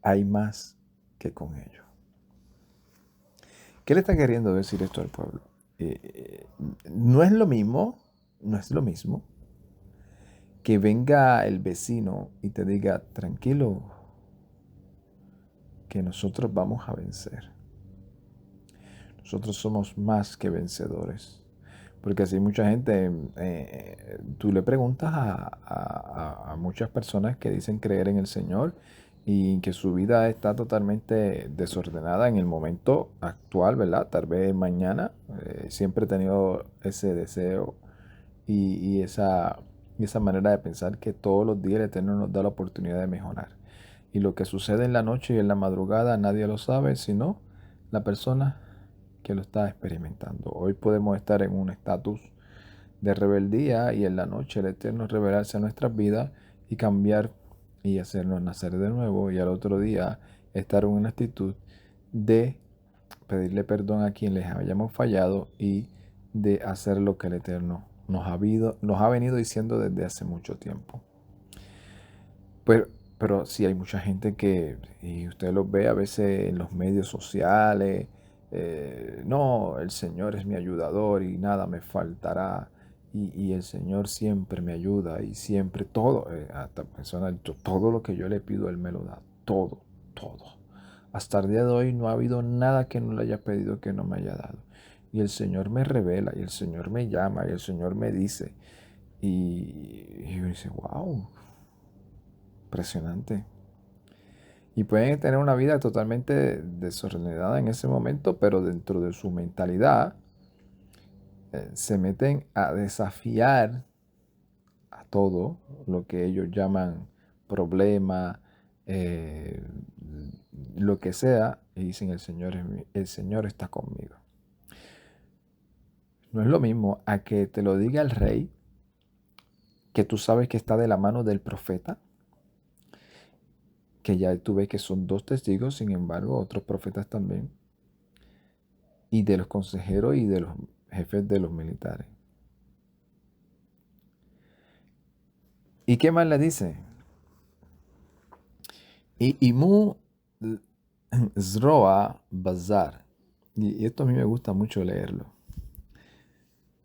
[SPEAKER 1] hay más que con ellos. ¿Qué le está queriendo decir esto al pueblo? No es lo mismo, no es lo mismo que venga el vecino y te diga, tranquilo, que nosotros vamos a vencer. Nosotros somos más que vencedores. Porque así mucha gente, tú le preguntas a muchas personas que dicen creer en el Señor y que su vida está totalmente desordenada en el momento actual, ¿verdad? Tal vez mañana. Siempre he tenido ese deseo y esa manera de pensar que todos los días el Eterno nos da la oportunidad de mejorar. Y lo que sucede en la noche y en la madrugada nadie lo sabe, sino la persona que lo está experimentando. Hoy podemos estar en un estatus de rebeldía y en la noche el Eterno revelarse a nuestras vidas y cambiar y hacernos nacer de nuevo, y al otro día estar en una actitud de pedirle perdón a quien les hayamos fallado y de hacer lo que el Eterno nos ha venido diciendo desde hace mucho tiempo. Pero sí hay mucha gente que, y usted los ve a veces en los medios sociales, no, el Señor es mi ayudador y nada me faltará. Y el Señor siempre me ayuda y siempre todo, hasta personas, todo lo que yo le pido, Él me lo da. Todo, todo. Hasta el día de hoy no ha habido nada que no le haya pedido que no me haya dado. Y el Señor me revela, y el Señor me llama, y el Señor me dice. Y yo dice, wow, impresionante. Y pueden tener una vida totalmente desordenada en ese momento, pero dentro de su mentalidad se meten a desafiar a todo lo que ellos llaman problema, eh, lo que sea, y dicen el Señor está conmigo. No es lo mismo a que te lo diga el rey, que tú sabes que está de la mano del profeta, que ya tú ves que son dos testigos, sin embargo, otros profetas también, y de los consejeros y de los jefes de los militares. ¿Y qué más le dice? Y Imu Zroa Bazar. Y esto a mí me gusta mucho leerlo.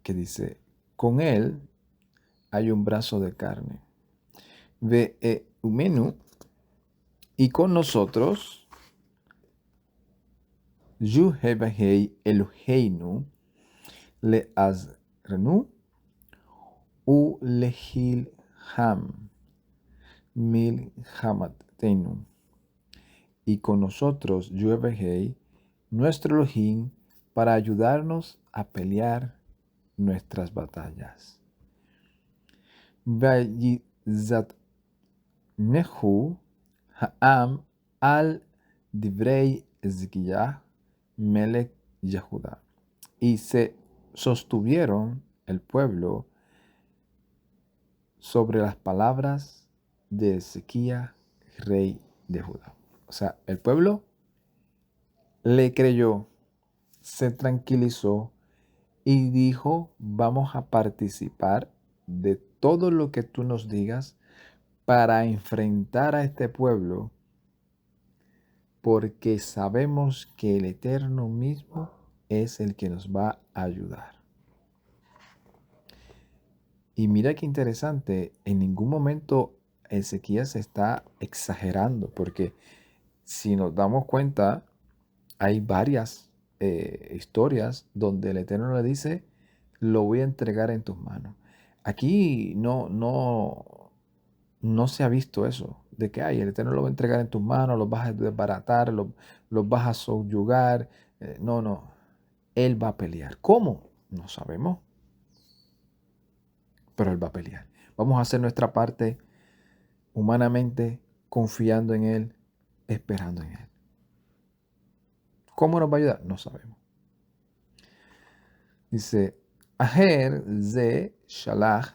[SPEAKER 1] Que dice, con él hay un brazo de carne. Ve Umenu, y con nosotros Yuhebahei Eloheinu leazrenu u lehilham milhamatenu. Y con nosotros, Yuhebahei, nuestro Elohim, para ayudarnos a pelear nuestras batallas. Vayizatnehu ha'am al divrei Ezekiyah melech Yehuda. Y se sostuvieron el pueblo sobre las palabras de Ezequías, rey de Judá. O sea, el pueblo le creyó, se tranquilizó y dijo, vamos a participar de todo lo que tú nos digas para enfrentar a este pueblo, porque sabemos que el Eterno mismo es el que nos va a ayudar. Y mira qué interesante, en ningún momento Ezequías está exagerando, porque si nos damos cuenta, hay varias historias donde el Eterno le dice, lo voy a entregar en tus manos. Aquí no se ha visto eso, de que el Eterno lo va a entregar en tus manos, los vas a desbaratar, los vas a subyugar. No, Él va a pelear. ¿Cómo? No sabemos, pero Él va a pelear. Vamos a hacer nuestra parte humanamente, confiando en Él, esperando en Él. ¿Cómo nos va a ayudar? No sabemos. Dice, Aher ze shalach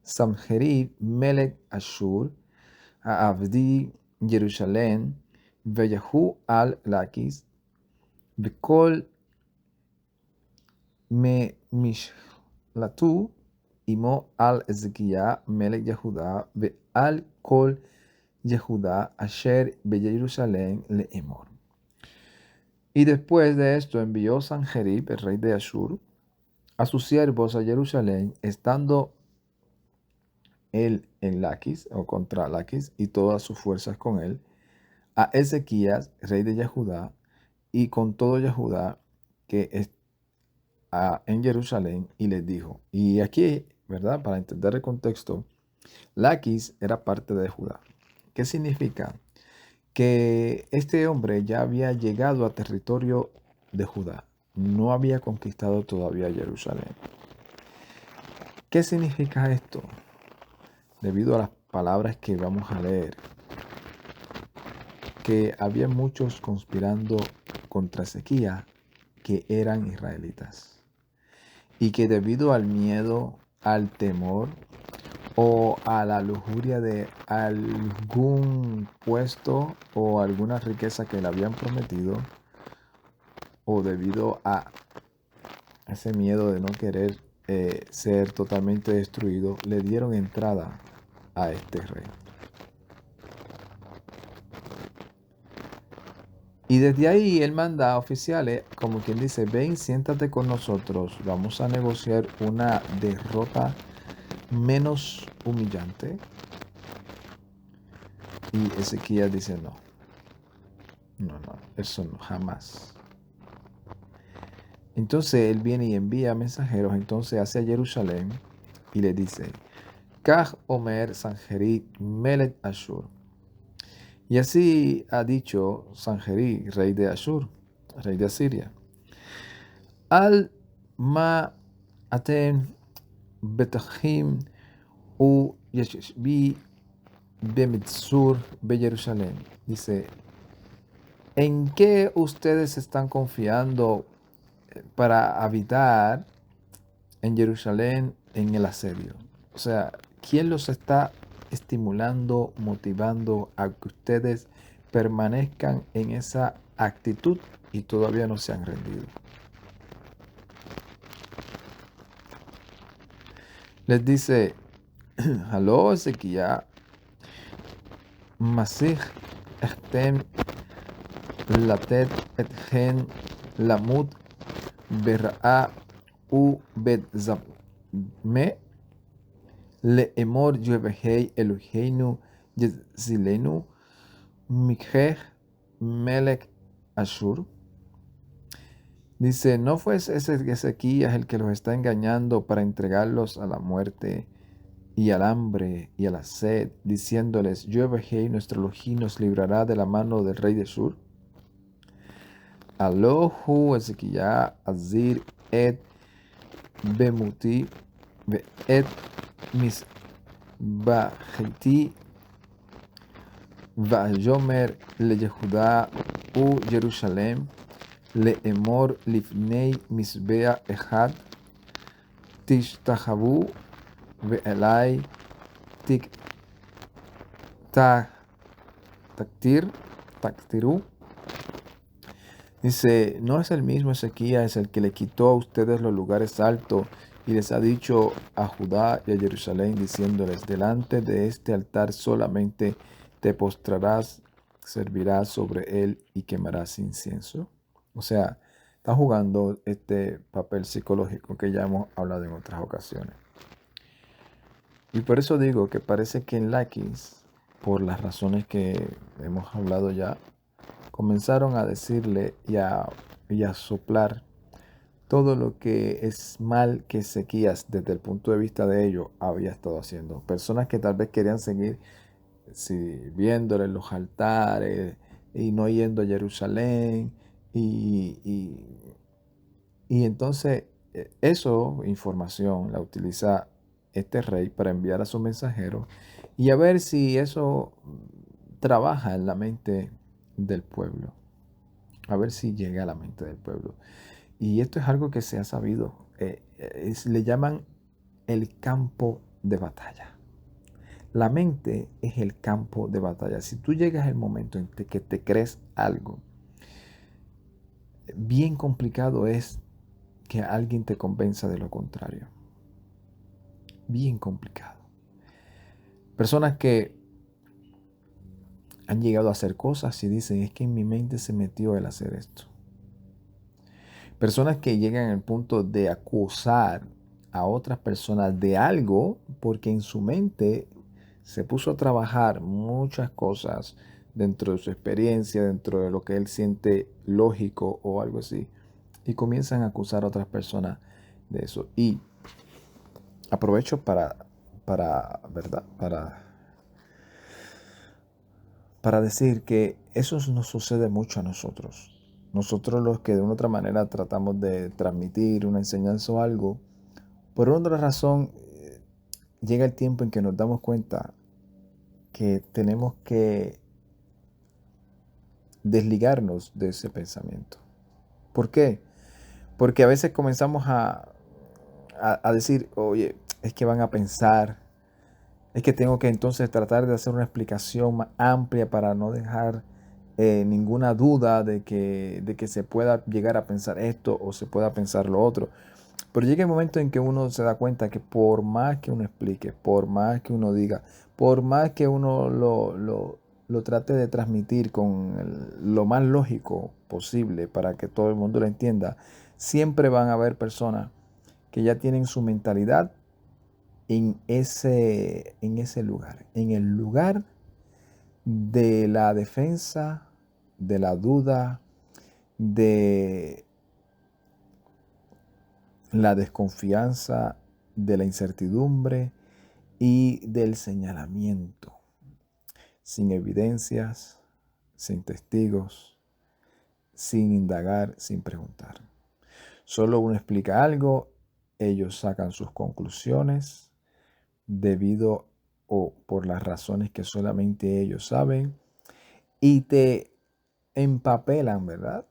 [SPEAKER 1] Samherib melech Ashur Avdi Jerusalén Veyahu al Lakis Bekol me mishlatu imo al Ezekiah melech Yehuda ve al kol Yehuda asher be Jerusalén leemor. Y después de esto envió Sanjerib, el rey de Ashur, a sus siervos a Jerusalén, estando él en Laquis o contra Laquis y todas sus fuerzas con él, a Ezequías, rey de Judá, y con todo Judá que está en Jerusalén, y les dijo, y aquí, ¿verdad? Para entender el contexto, Laquis era parte de Judá. ¿Qué significa? Que este hombre ya había llegado a territorio de Judá, no había conquistado todavía Jerusalén. ¿Qué significa esto? Debido a las palabras que vamos a leer, que había muchos conspirando contra Ezequías que eran israelitas y que debido al miedo, al temor o a la lujuria de algún puesto o alguna riqueza que le habían prometido, o debido a ese miedo de no querer ser totalmente destruido, le dieron entrada a este rey. Y desde ahí él manda a oficiales, como quien dice, ven, siéntate con nosotros, vamos a negociar una derrota menos humillante. Y Ezequías dice, no, eso no, jamás. Entonces él viene y envía mensajeros entonces hacia Jerusalén y le dice, Kaj Omer Sanjerib Melech Ashur. Y así ha dicho Sanjerib, rey de Ashur, rey de Asiria. Al ma atem betachim u yeshbi bemitzur be Jerusalén. Dice, ¿en qué ustedes están confiando para habitar en Jerusalén en el asedio? O sea, ¿quién los está estimulando, motivando a que ustedes permanezcan en esa actitud y todavía no se han rendido? Les dice, Aló, Ezequiel, Masih Estem Latet Etgen Lamut Berra U Betzame Leemor Yevehei Eloheinu Yezilenu Mikeh Melech Ashur. Dice, ¿no fue ese Ezequías el que los está engañando para entregarlos a la muerte y al hambre y a la sed, diciéndoles, yo Elohim, nuestro Elohim nos librará de la mano del rey del sur? Alohu Ezequías Azir et Bemuti et Misbahiti Vayomer le Yehuda u Jerusalem le emor lifnei misbea echad tishtahabu ve'elai tik taktiru. Dice, ¿no es el mismo Ezequías el que le quitó a ustedes los lugares altos y les ha dicho a Judá y a Jerusalén, diciéndoles, delante de este altar solamente te postrarás, servirás sobre él y quemarás incienso? O sea, está jugando este papel psicológico que ya hemos hablado en otras ocasiones. Y por eso digo que parece que en Laquis, por las razones que hemos hablado ya, comenzaron a decirle y a soplar todo lo que es mal que Ezequías, desde el punto de vista de ellos, había estado haciendo. Personas que tal vez querían seguir viéndole en los altares y no yendo a Jerusalén. Y entonces eso, información, la utiliza este rey para enviar a su mensajero y a ver si eso trabaja en la mente del pueblo. A ver si llega a la mente del pueblo. Y esto es algo que se ha sabido. Le llaman el campo de batalla. La mente es el campo de batalla. Si tú llegas al momento en que te crees algo, bien complicado es que alguien te convenza de lo contrario. Bien complicado. Personas que han llegado a hacer cosas y dicen, es que en mi mente se metió el hacer esto. Personas que llegan al punto de acusar a otras personas de algo porque en su mente se puso a trabajar muchas cosas dentro de su experiencia, dentro de lo que él siente lógico o algo así, y comienzan a acusar a otras personas de eso. Y aprovecho ¿verdad? Para decir que eso nos sucede mucho a nosotros. Nosotros los que de una otra manera tratamos de transmitir una enseñanza o algo, por otra razón, llega el tiempo en que nos damos cuenta que tenemos que desligarnos de ese pensamiento. ¿Por qué? Porque a veces comenzamos a decir, oye, es que van a pensar, es que tengo que entonces tratar de hacer una explicación más amplia para no dejar ninguna duda de que se pueda llegar a pensar esto o se pueda pensar lo otro. Pero llega el momento en que uno se da cuenta que por más que uno explique, por más que uno diga, por más que uno lo trate de transmitir con lo más lógico posible para que todo el mundo lo entienda, siempre van a haber personas que ya tienen su mentalidad en ese lugar, en el lugar de la defensa, de la duda, de la desconfianza, de la incertidumbre y del señalamiento, sin evidencias, sin testigos, sin indagar, sin preguntar. Solo uno explica algo, ellos sacan sus conclusiones debido o por las razones que solamente ellos saben y te empapelan, ¿verdad?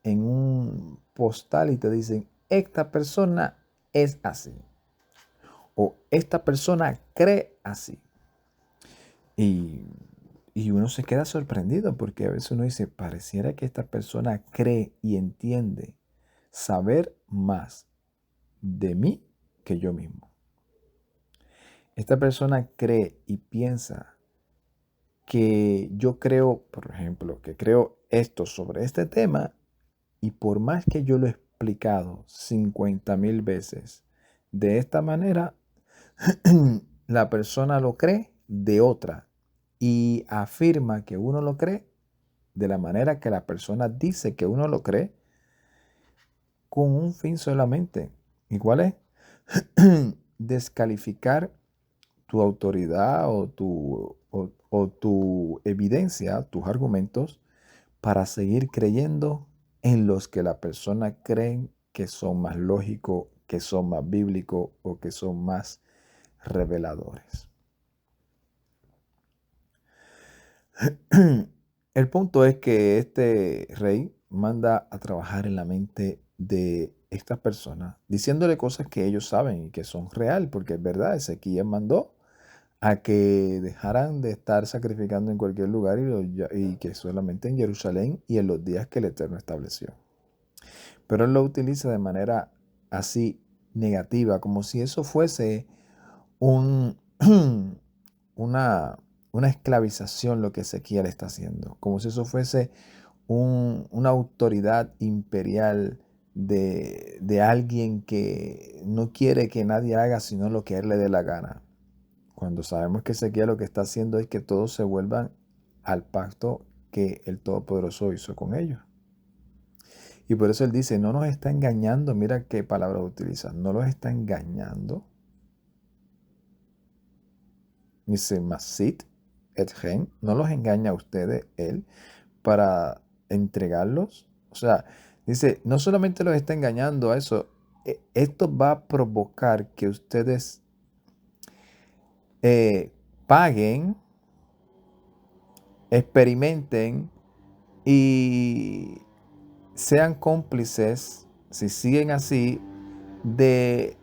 [SPEAKER 1] En un postal y te dicen, esta persona es así. O esta persona cree así. Y uno se queda sorprendido porque a veces uno dice, pareciera que esta persona cree y entiende saber más de mí que yo mismo. Esta persona cree y piensa que yo creo, por ejemplo, que creo esto sobre este tema y por más que yo lo he explicado 50,000 veces de esta manera, la persona lo cree de otra y afirma que uno lo cree de la manera que la persona dice que uno lo cree con un fin solamente. ¿Y cuál es? Descalificar tu autoridad o tu evidencia, tus argumentos, para seguir creyendo en los que la persona creen que son más lógicos, que son más bíblicos o que son más reveladores. El punto es que este rey manda a trabajar en la mente de estas personas, diciéndole cosas que ellos saben y que son real, porque es verdad, Ezequías mandó a que dejaran de estar sacrificando en cualquier lugar y que solamente en Jerusalén y en los días que el Eterno estableció. Pero él lo utiliza de manera así negativa, como si eso fuese un, una, una esclavización lo que Ezequiel está haciendo, como si eso fuese una autoridad imperial de alguien que no quiere que nadie haga sino lo que a él le dé la gana. Cuando sabemos que Ezequiel lo que está haciendo es que todos se vuelvan al pacto que el Todopoderoso hizo con ellos. Y por eso él dice, no nos está engañando, mira qué palabra utiliza, no los está engañando. Dice, Masit etgen, no los engaña a ustedes él para entregarlos. O sea, dice, no solamente los está engañando a eso, esto va a provocar que ustedes paguen, experimenten y sean cómplices, si siguen así, de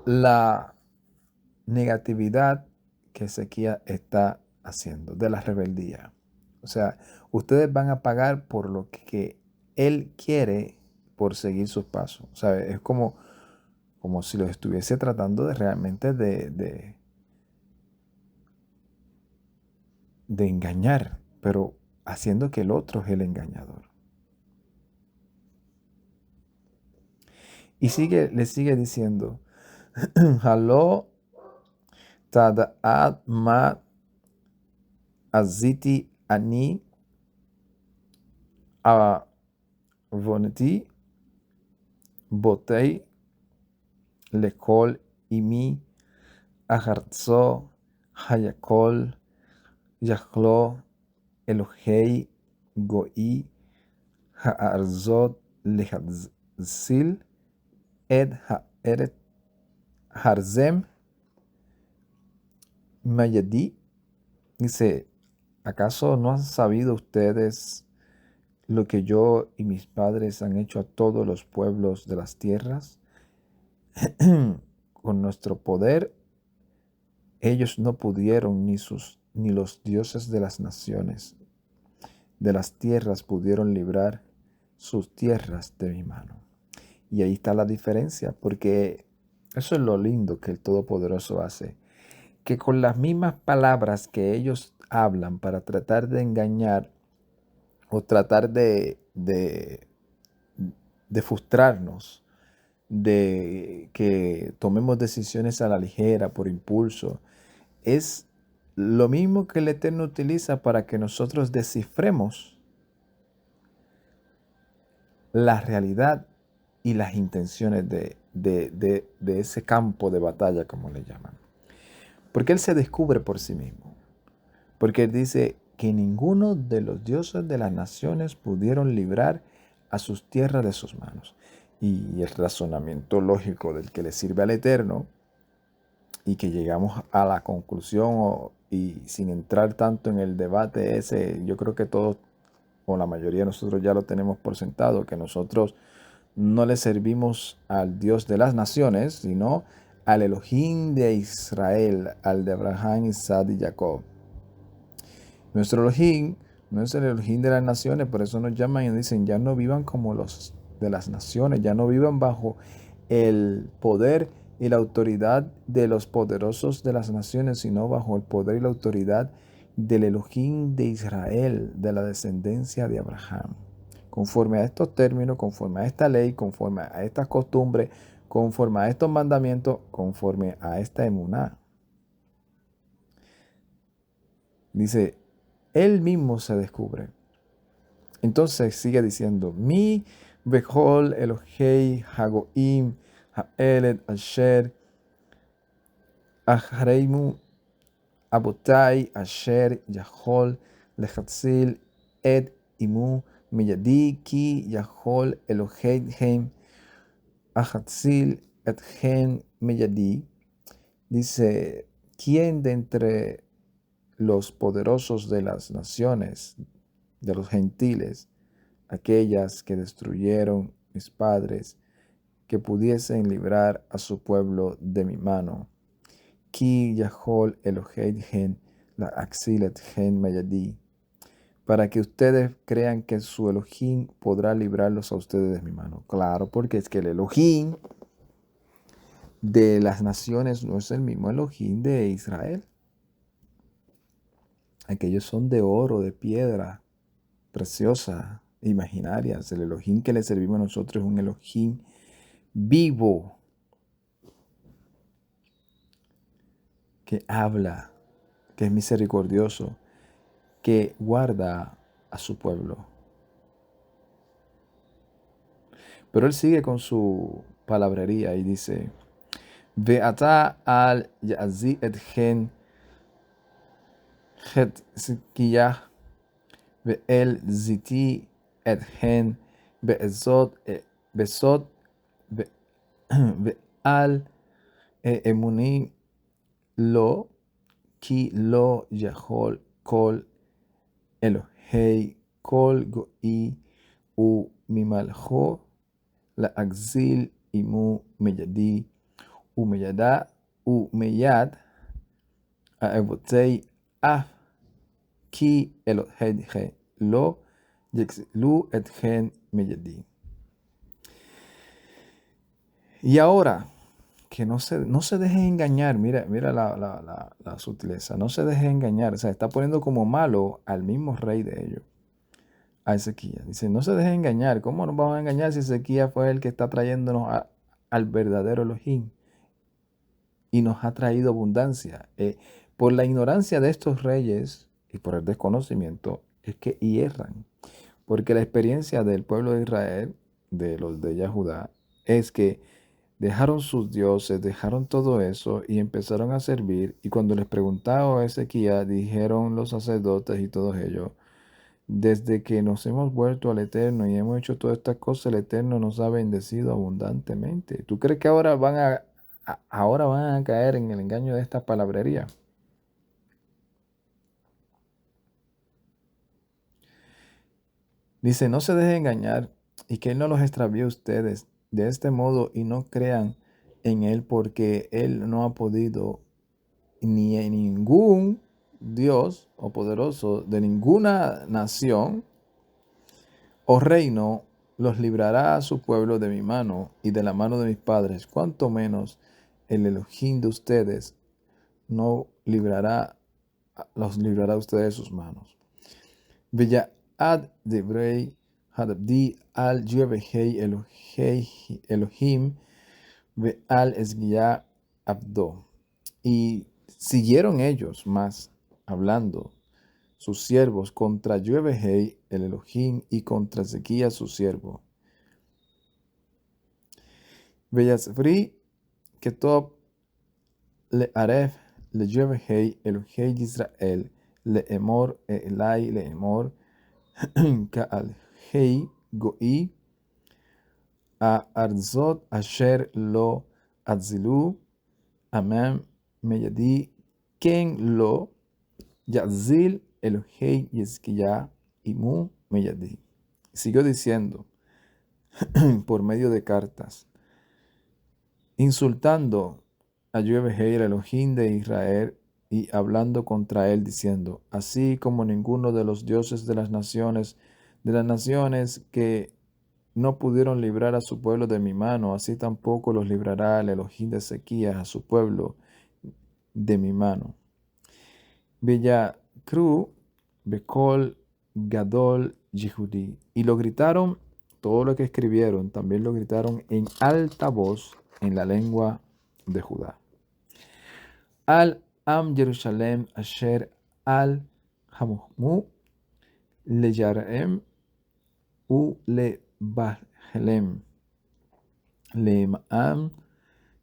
[SPEAKER 1] la negatividad que Ezequiel está haciendo, de la rebeldía. O sea, ustedes van a pagar por lo que él quiere por seguir sus pasos. O sea, es como si lo estuviese tratando de realmente de engañar, pero haciendo que el otro es el engañador. Y le sigue diciendo, Halo tada'at ma aziti ani avonti botei lekol imi aharzo hayakol yachlo elohei goi haarzot lehazil ed haeret harzem mayadi. Dice, ¿acaso no han sabido ustedes lo que yo y mis padres han hecho a todos los pueblos de las tierras? Con nuestro poder, ellos no pudieron, ni los dioses de las naciones de las tierras pudieron librar sus tierras de mi mano. Y ahí está la diferencia, porque eso es lo lindo que el Todopoderoso hace, que con las mismas palabras que ellos hablan para tratar de engañar o tratar de frustrarnos, de que tomemos decisiones a la ligera, por impulso, es lo mismo que el Eterno utiliza para que nosotros descifremos la realidad y las intenciones de ese campo de batalla, como le llaman. Porque Él se descubre por sí mismo. Porque Él dice que ninguno de los dioses de las naciones pudieron librar a sus tierras de sus manos. Y el razonamiento lógico del que le sirve al Eterno, y que llegamos a la conclusión, y sin entrar tanto en el debate ese, yo creo que todos, o la mayoría de nosotros ya lo tenemos por sentado, que nosotros no le servimos al Dios de las naciones, sino al Elohim de Israel, al de Abraham, Isaac y Jacob. Nuestro Elohim no es el Elohim de las naciones, por eso nos llaman y dicen, ya no vivan como los de las naciones, ya no vivan bajo el poder y la autoridad de los poderosos de las naciones, sino bajo el poder y la autoridad del Elohim de Israel, de la descendencia de Abraham. Conforme a estos términos, conforme a esta ley, conforme a estas costumbres, conforme a estos mandamientos, conforme a esta emuná. Dice, él mismo se descubre. Entonces sigue diciendo, mi Bechol Elohei Hagoim Ha'eled Asher Achreimu Abotai Asher Yahol Lechatzil Ed Imu Miyadi Ki Yahol Eloheihem Achatzil Ethem Miyadi. Dice, ¿quién de entre los poderosos de las naciones, de los gentiles, aquellas que destruyeron mis padres, que pudiesen librar a su pueblo de mi mano? Ki Yahol Eloheihem la Axilet Gen Mayadi, para que ustedes crean que su Elohim podrá librarlos a ustedes de mi mano. Claro, porque es que el Elohim de las naciones no es el mismo Elohim de Israel. Aquellos son de oro, de piedra preciosa, imaginarias. El Elohim que le servimos a nosotros es un Elohim vivo, que habla, que es misericordioso, que guarda a su pueblo. Pero él sigue con su palabrería y dice, Ve'ata al yazi etchen Hetzkiyah ve'el ziti etchen be'ezot ve'al emuni lo ki lo yahol kol Elohei kol go'i u mimalcho la axil imu meyadi u meyada u meyad a evotei af ki Elohei lo yexlu etchen meyadi. Y ahora, que no se dejen engañar, mira la sutileza, no se dejen engañar, o sea, está poniendo como malo al mismo rey de ellos, a Ezequías. Dice, no se dejen engañar, ¿cómo nos vamos a engañar si Ezequías fue el que está trayéndonos al verdadero Elohim y nos ha traído abundancia? Por la ignorancia de estos reyes y por el desconocimiento es que hierran, porque la experiencia del pueblo de Israel, de los de Yahudá, es que dejaron sus dioses, dejaron todo eso y empezaron a servir. Y cuando les preguntaba a Ezequías, dijeron los sacerdotes y todos ellos, desde que nos hemos vuelto al Eterno y hemos hecho todas estas cosas, el Eterno nos ha bendecido abundantemente. ¿Tú crees que ahora ahora van a caer en el engaño de esta palabrería? Dice, no se dejen engañar y que Él no los extravíe a ustedes de este modo y no crean en Él, porque Él no ha podido ni en ningún Dios o poderoso de ninguna nación o reino los librará a su pueblo de mi mano y de la mano de mis padres, cuanto menos el Elohim de ustedes no los librará a ustedes de sus manos. Ad debrei hadabdi al yevehei Elohim ve al esguía abdo. Y siguieron ellos más hablando sus siervos contra Yevehei el Elohim y contra Ezequías su siervo. Veyasfri Ketob le aref le Yevehei Elohei Israel le emor elai le emor ka'al hei go'i a arzot asher lo atzilu amam meyadi ken lo yazil Elohei Yezquiyah imu meyadi. Siguió diciendo por medio de cartas, insultando a Yevehei el Elohim de Israel y hablando contra él diciendo, así como ninguno de los dioses de las naciones que no pudieron librar a su pueblo de mi mano, así tampoco los librará el Elohim de Ezequías a su pueblo de mi mano. Bella Cru, Bekol, Gadol, Yehudi. Y lo gritaron, todo lo que escribieron, también lo gritaron en alta voz en la lengua de Judá. Al Am Jerusalem Asher al Hamuhmu le Yarem u le Helem, Le'ma'am,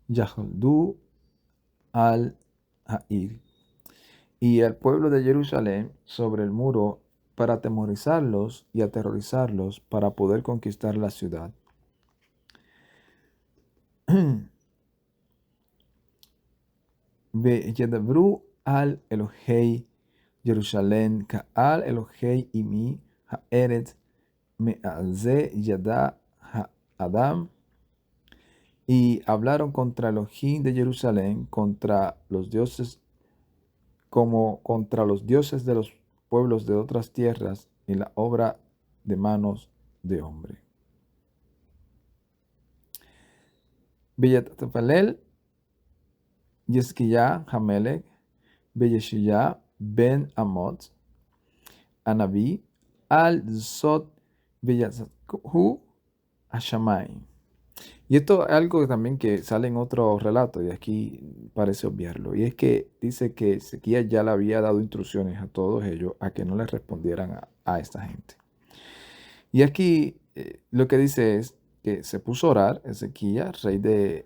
[SPEAKER 1] Yahaldu al Ha'ir. Y el pueblo de Jerusalén sobre el muro para atemorizarlos y aterrorizarlos para poder conquistar la ciudad. Veyedabru al Elohei Jerusalén Ka'al Elohei imi ha'eret me'aze yada ha'adam. Y hablaron contra Elohim de Jerusalén, contra los dioses, como contra los dioses de los pueblos de otras tierras y la obra de manos de hombre. Beyatfalel Yesquia Hamelech Beyeshia ben Amot Anabi al Zot Beyathu Hashamay. Y esto es algo también que sale en otro relato, y aquí parece obviarlo. Y es que dice que Ezequías ya le había dado instrucciones a todos ellos a que no les respondieran a esta gente. Y aquí lo que dice es que se puso a orar Ezequías, el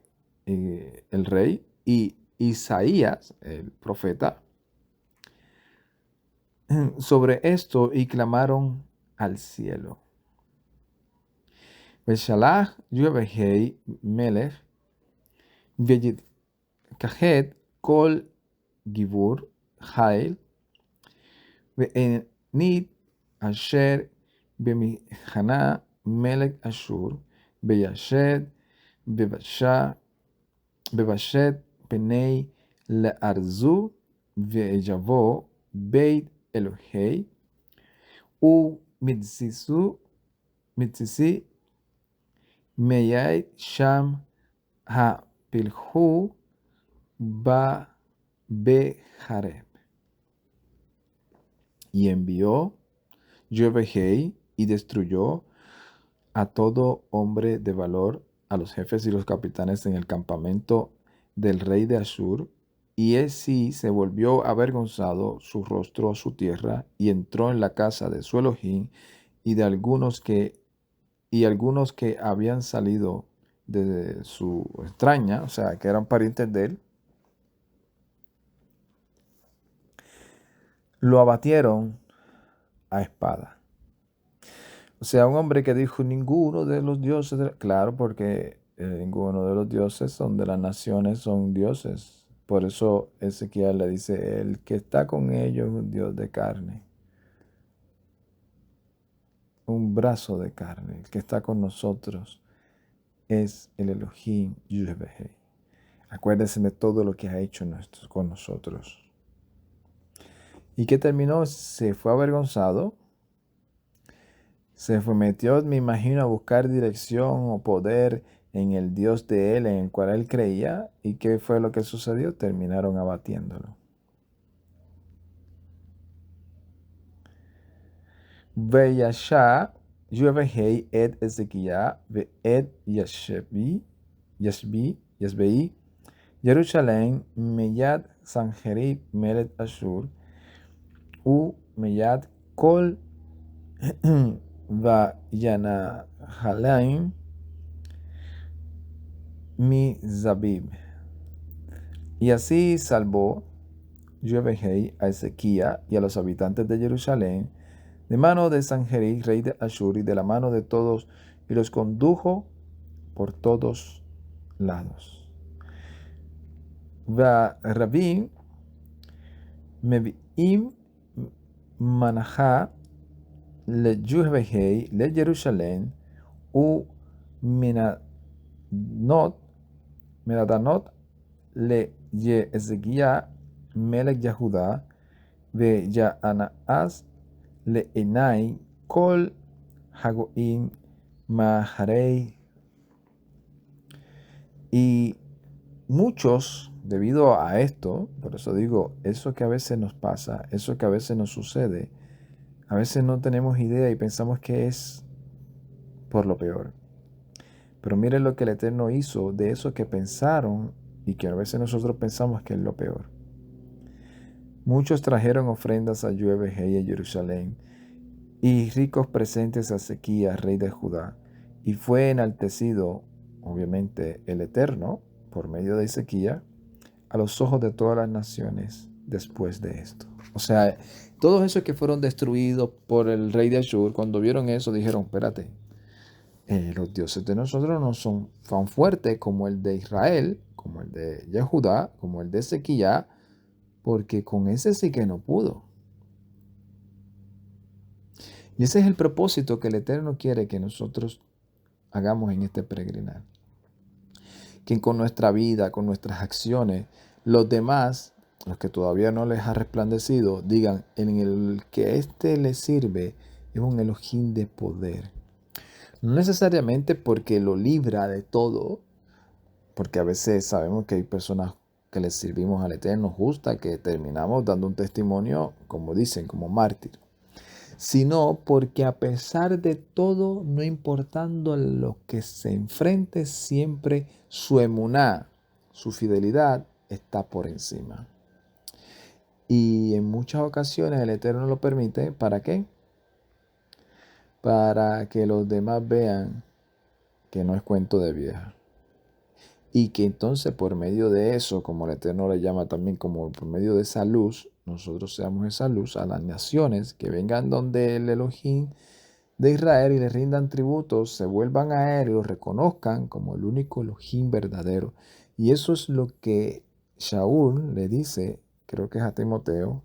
[SPEAKER 1] rey, y Isaías, el profeta, sobre esto y clamaron al cielo. Beshalach Yovehei Melech Veyitkahet Kol Gibur Hail Ve'enit Asher Bemihana Melech Ashur Beyashed Bebashet Penei Le'arzu Ve'yavo Beit Elohei U Mitzisi Meyai Sham Ha-Pilhu Ba-Behareb. Y envió Yovehei y destruyó a todo hombre de valor, a los jefes y los capitanes en el campamento del rey de Ashur. Y así se volvió avergonzado su rostro a su tierra y entró en la casa de su Elohim y de algunos que habían salido de su extraña, o sea, que eran parientes de él, lo abatieron a espada. O sea, un hombre que dijo ninguno de los dioses, claro, porque ninguno de los dioses son de las naciones, son dioses. Por eso Ezequiel le dice, el que está con ellos es un dios de carne, un brazo de carne. El que está con nosotros es el Elohim Yahweh. Acuérdense de todo lo que ha hecho con nosotros. ¿Y qué terminó? Se fue avergonzado. Se metió, me imagino, a buscar dirección o poder en el Dios de él, en el cual él creía. ¿Y qué fue lo que sucedió? Terminaron abatiéndolo. Veyasha Yovehei et Ezequiah ve et Yashbi Jerusalén Meyad Sanherib Melet Ashur U Meyad Kol Vayanahalaim mi Zabib. Y así salvó Yovehei a Ezequías y a los habitantes de Jerusalén de mano de Sanherib, rey de Ashur, y de la mano de todos, y los condujo por todos lados. Va Rabim Mevi'im Manajá le Yovehei le Jerusalén u Menadanot le Ezequías melech Yahudá ve Yaanaas le Enai kol Hagoim Maharei. Y muchos, debido a esto, por eso digo, eso que a veces nos pasa, eso que a veces nos sucede, a veces no tenemos idea y pensamos que es por lo peor. Pero miren lo que el Eterno hizo de eso que pensaron y que a veces nosotros pensamos que es lo peor. Muchos trajeron ofrendas a Yovehei y a Jerusalén y ricos presentes a Ezequías, rey de Judá, Y fue enaltecido, obviamente, el Eterno, por medio de Ezequías, a los ojos de todas las naciones después de esto. O sea, todos esos que fueron destruidos por el rey de Ashur, cuando vieron eso, dijeron, espérate, los dioses de nosotros no son tan fuertes como el de Israel, como el de Yehudá, como el de Ezequías, porque con ese sí que no pudo. Y ese es el propósito que el Eterno quiere que nosotros hagamos en este peregrinar. Que con nuestra vida, con nuestras acciones, los demás, los que todavía no les ha resplandecido, digan, en el que éste les sirve es un Elohim de poder. No necesariamente porque lo libra de todo, porque a veces sabemos que hay personas que les servimos al Eterno justa, que terminamos dando un testimonio, como dicen, como mártir, sino porque a pesar de todo, no importando lo que se enfrente, siempre su emuná, su fidelidad, está por encima. Y en muchas ocasiones el Eterno lo permite, ¿para qué? Para que los demás vean que no es cuento de vieja. Y que entonces por medio de eso, como el Eterno le llama también, como por medio de esa luz, nosotros seamos esa luz a las naciones que vengan donde el Elohim de Israel y le rindan tributos, se vuelvan a él y lo reconozcan como el único Elohim verdadero. Y eso es lo que Shaul le dice, creo que es a Timoteo,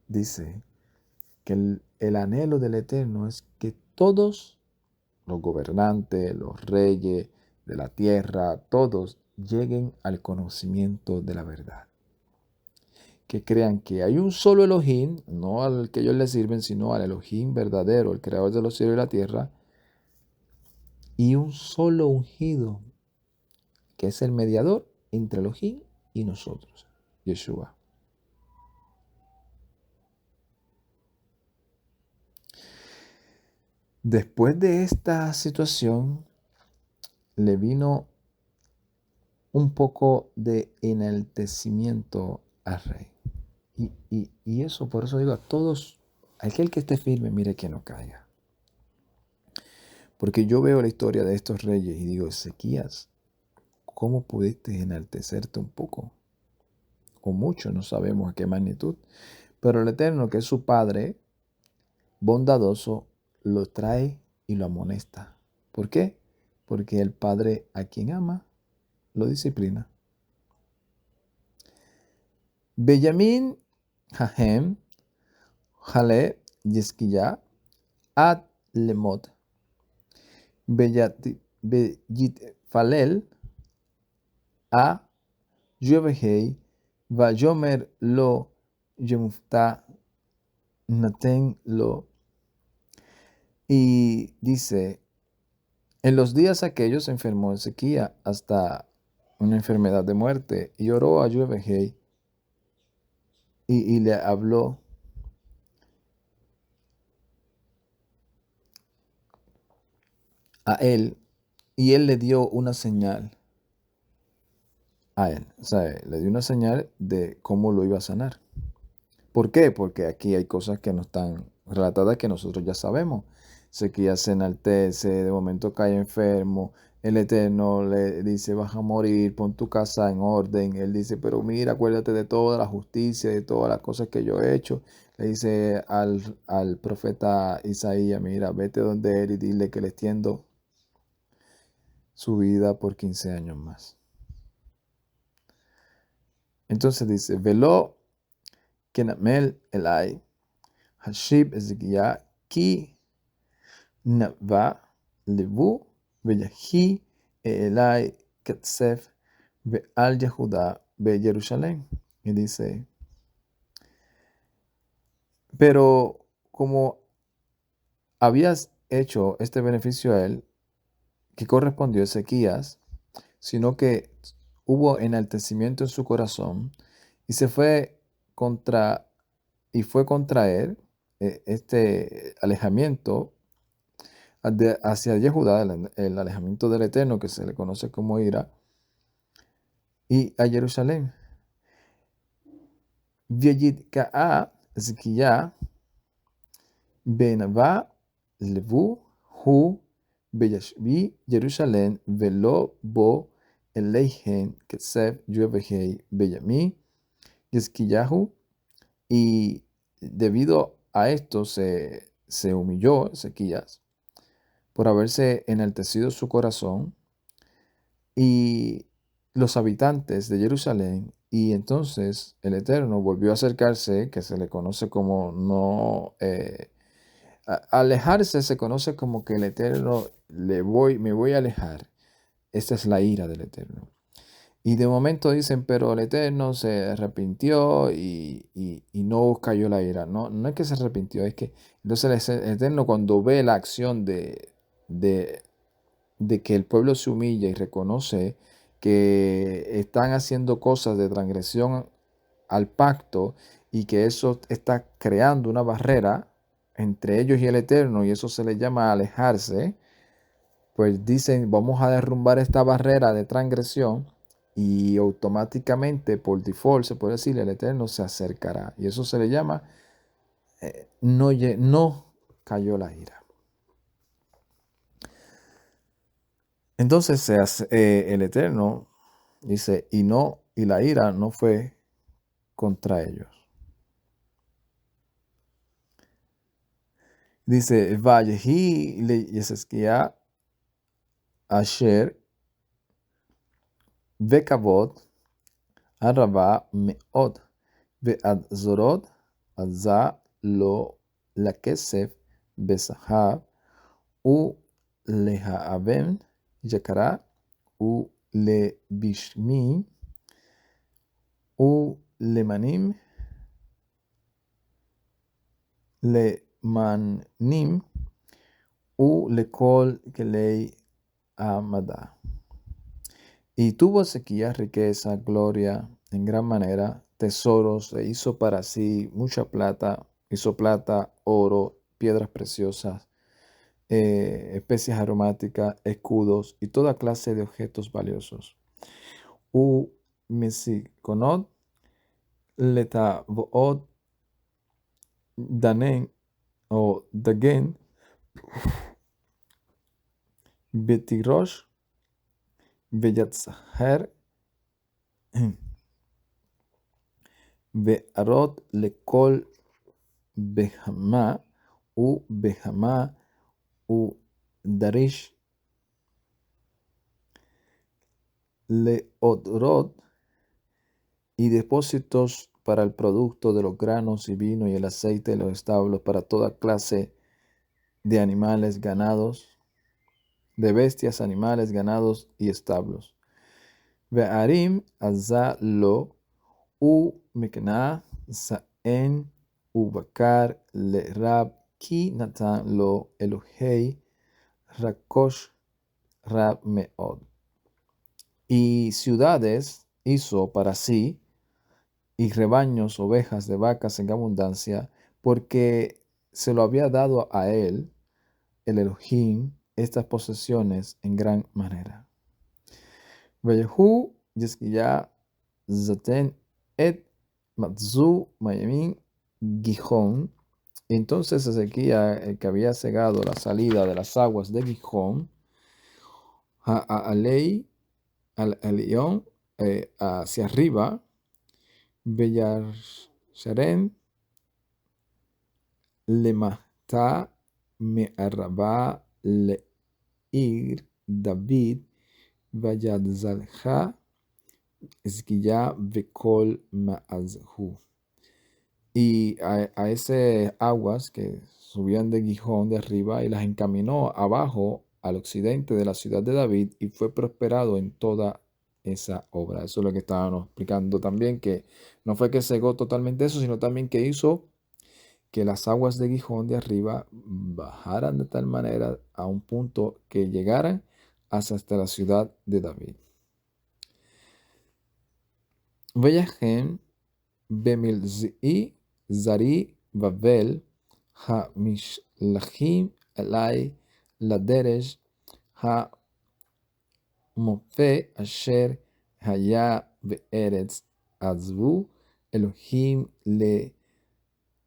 [SPEAKER 1] dice que el anhelo del Eterno es que todos los gobernantes, los reyes de la tierra, todos lleguen al conocimiento de la verdad. Que crean que hay un solo Elohim, no al que ellos le sirven, sino al Elohim verdadero, el creador de los cielos y la tierra, y un solo ungido, que es el mediador entre Elohim y nosotros, Yeshua. Después de esta situación, le vino un poco de enaltecimiento al rey. Y eso, por eso digo a todos, aquel que esté firme, mire que no caiga. Porque yo veo la historia de estos reyes y digo, Ezequías, ¿cómo pudiste enaltecerte un poco? O mucho, no sabemos a qué magnitud. Pero el Eterno, que es su Padre, bondadoso, lo trae y lo amonesta. ¿Por qué? Porque el Padre a quien ama, lo disciplina. Benjamín, Jahem, Jale, Yesquilla, Ad Lemot, Falel, A Yovehei, Vayomer lo Yemufta, Naten lo. Y dice, en los días aquellos se enfermó Ezequías hasta una enfermedad de muerte y oró a Yovehei y le habló a él y él le dio una señal a él. O sea, le dio una señal de cómo lo iba a sanar. ¿Por qué? Porque aquí hay cosas que no están relatadas que nosotros ya sabemos. Ezequías se enaltece, de momento cae enfermo, el Eterno le dice, vas a morir, pon tu casa en orden. Él dice, pero mira, acuérdate de toda la justicia, de todas las cosas que yo he hecho. Le dice al profeta Isaías, mira, vete donde él y dile que le extiendo su vida por 15 años más. Entonces dice, velo kenamel elai, hashib Ezequías, ki nava levu veyahi elai katsef al Yehuda be Jerusalén. Y dice, pero como habías hecho este beneficio a él, que correspondió a Ezequías, sino que hubo enaltecimiento en su corazón y fue contra él este alejamiento hacia Yehudá, el alejamiento del Eterno, que se le conoce como ira, y a Jerusalén. V'yitka'a Ezequías benavá levu hu בישבי ירושלם ולא בו אליהן כסף יובהי בימי Hizkiyahu. Y debido a esto se humilló Ezequías por haberse enaltecido su corazón y los habitantes de Jerusalén. Y entonces el Eterno volvió a acercarse, que se le conoce como no, alejarse se conoce como que el Eterno me voy a alejar. Esta es la ira del Eterno. Y de momento dicen, pero el Eterno se arrepintió y no cayó la ira. No, no es que se arrepintió, es que entonces el Eterno cuando ve la acción de que el pueblo se humilla y reconoce que están haciendo cosas de transgresión al pacto y que eso está creando una barrera entre ellos y el Eterno y eso se le llama alejarse, pues dicen, vamos a derrumbar esta barrera de transgresión y automáticamente por default se puede decir el Eterno se acercará y eso se le llama no cayó la ira. Entonces el Eterno dice y la ira no fue contra ellos. Dice Vayehi le Yeseskia Asher Vekavod Araba Meod Ve'adzorod Azza lo Lakesef Besahab U Lehaavem Yakara U Lebishmi U Lemanim Lemanim U Lekol Kelei Amada. Y tuvo Ezequías riqueza, gloria, en gran manera, tesoros, e hizo para sí mucha plata, hizo plata, oro, piedras preciosas, especias aromáticas, escudos y toda clase de objetos valiosos. U Mesikonot, Letavood, Danen o Dagen, Betirosh, Beyatzaher, Be'arot lekol Behama u Behama u Darish Leodrod y depósitos para el producto de los granos y vino y el aceite de los establos para toda clase de animales, ganados, de bestias, animales, ganados y establos. Ve'arim azza lo u mikna sa'en u bakar le rab ki natan lo elohei rakosh rab meod. Y ciudades hizo para sí y rebaños, ovejas de vacas en abundancia, porque se lo había dado a él, el Elohim, estas posesiones en gran manera. Veyehu Yesquia Zaten et Matzu Mayamin Gijón. Entonces Ezequiel, el que había cegado la salida de las aguas de Gijón, Alei, al León, hacia arriba, Bellar-Sharem, Lemata, Me'araba, Leir, David, Vayadzalja, Esquilla, Bekol, Maazhu. Y a ese aguas que subían de Gijón de arriba y las encaminó abajo al occidente de la ciudad de David y fue prosperado en toda esa obra. Eso es lo que estábamos explicando también, que no fue que cegó totalmente eso, sino también que hizo que las aguas de Gijón de arriba bajaran de tal manera a un punto que llegaran hasta la ciudad de David. Veyahem Bemilzi Zari Babel Ha-Mishlachim Elai Laderesh Ha-Mofe Asher Haya Be'eretz Azvu Elohim Le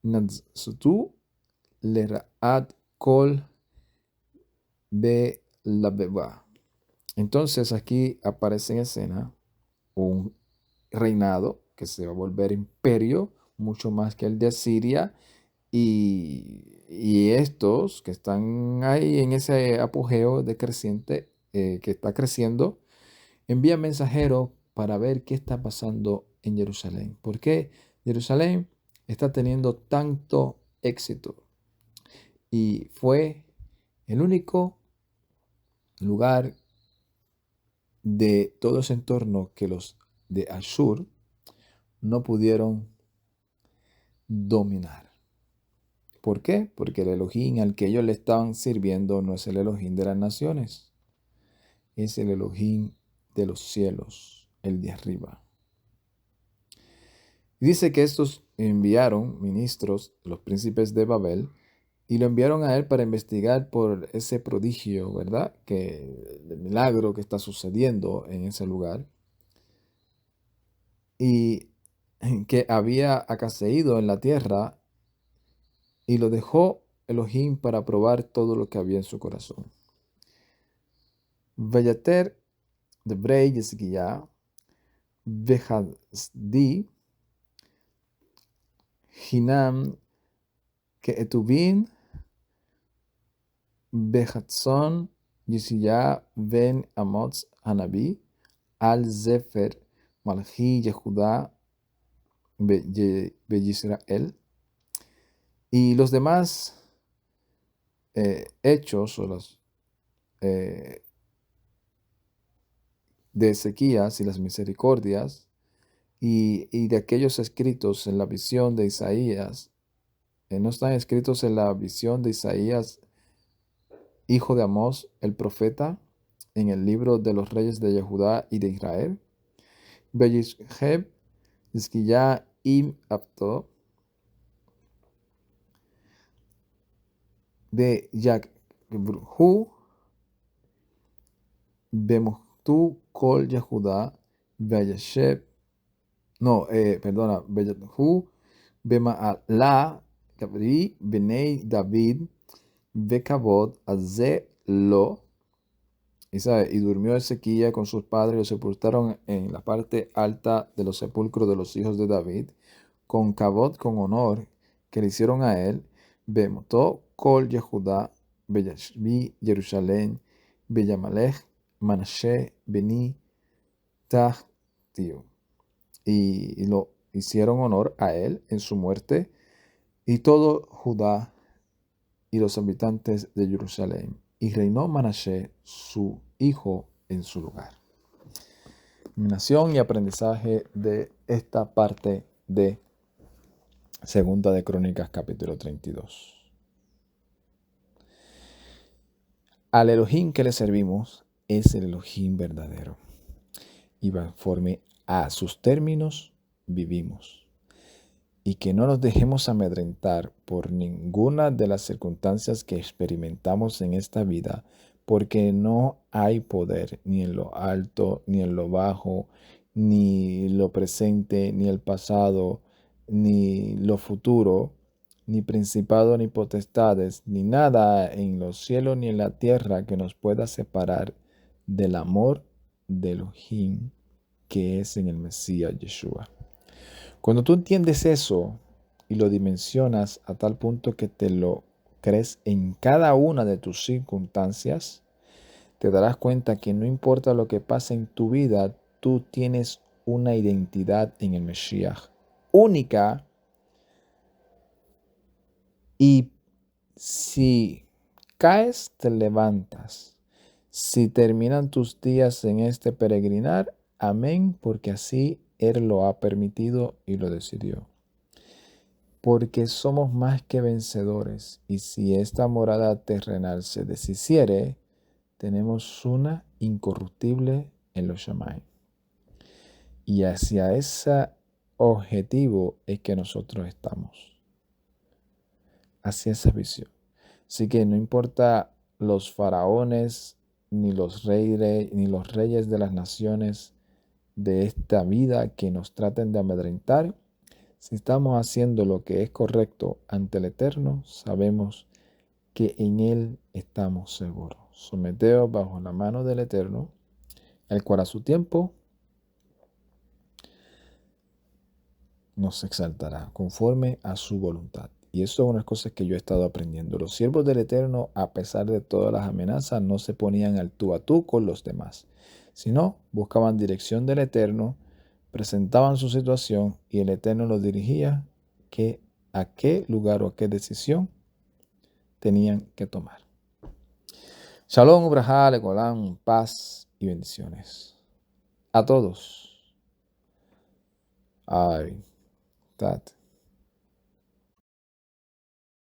[SPEAKER 1] Nadztu Le Ra'at Kol Be la beba. Entonces aquí aparece en escena un reinado que se va a volver imperio, mucho más que el de Asiria, y estos que están ahí en ese apogeo de creciente, que está creciendo, envían mensajeros para ver qué está pasando en Jerusalén. ¿Por qué Jerusalén está teniendo tanto éxito? Y fue el único lugar de todo ese entorno que los de Ashur no pudieron dominar. ¿Por qué? Porque el Elohim al que ellos le estaban sirviendo no es el Elohim de las naciones, es el Elohim de los cielos, el de arriba. Dice que estos enviaron ministros, los príncipes de Babel, y lo enviaron a él para investigar por ese prodigio, ¿verdad? El milagro que está sucediendo en ese lugar. Y que había acaecido en la tierra, y lo dejó Elohim para probar todo lo que había en su corazón. Vayater debrei Yesquiyah vejazdi hinam keetuvin bejatzon Yesquiyah ben Amoz Hanabi al Zefer Malchi Yehuda Israel. Y los demás hechos o los de Ezequías y las misericordias y de aquellos escritos en la visión de Isaías, no están escritos en la visión de Isaías, hijo de Amós, el profeta, en el libro de los reyes de Judá y de Israel. Beyisheb, Hizquiyá im Abto, de Yakbruhu, Bemohtu Kol Yehudá, Beyesheb, Beyathu, Bema'ala, Gabri, Benei David, Bekabod, Azé Lo. Y durmió Ezequías con sus padres y lo sepultaron en la parte alta de los sepulcros de los hijos de David, con cabot, con honor, que le hicieron a él. Bemotó Kol Yehudá, Beyashbi, Jerusalén, Beyamalech, Manashe, Beni, Tahtiu. Y lo hicieron honor a él en su muerte, y todo Judá y los habitantes de Jerusalén. Y reinó Manashe, su hijo, en su lugar. Nación y aprendizaje de esta parte de Segunda de Crónicas, capítulo 32. Al Elohim que le servimos es el Elohim verdadero, y conforme a sus términos vivimos. Y que no nos dejemos amedrentar por ninguna de las circunstancias que experimentamos en esta vida, porque no hay poder ni en lo alto, ni en lo bajo, ni lo presente, ni el pasado, ni lo futuro, ni principado, ni potestades, ni nada en los cielos ni en la tierra que nos pueda separar del amor de Elohim que es en el Mesías Yeshua. Cuando tú entiendes eso y lo dimensionas a tal punto que te lo crees en cada una de tus circunstancias, te darás cuenta que no importa lo que pase en tu vida, tú tienes una identidad en el Mesías única. Y si caes, te levantas. Si terminan tus días en este peregrinar, amén, porque así Él lo ha permitido y lo decidió. Porque somos más que vencedores, y si esta morada terrenal se deshiciere, tenemos una incorruptible en los Shammai. Y hacia ese objetivo es que nosotros estamos. Hacia esa visión. Así que no importa los faraones, ni los reyes de las naciones de esta vida que nos traten de amedrentar, si estamos haciendo lo que es correcto ante el Eterno, sabemos que en Él estamos seguros. someteos bajo la mano del Eterno, el cual a su tiempo nos exaltará conforme a su voluntad. Y eso es una cosa que yo he estado aprendiendo. Los siervos del Eterno, a pesar de todas las amenazas, no se ponían al tú a tú con los demás, sino buscaban dirección del Eterno, presentaban su situación y el Eterno los dirigía a qué lugar o a qué decisión tenían que tomar. Shalom, ubrajá, legolam, paz y bendiciones a todos. Ay, that.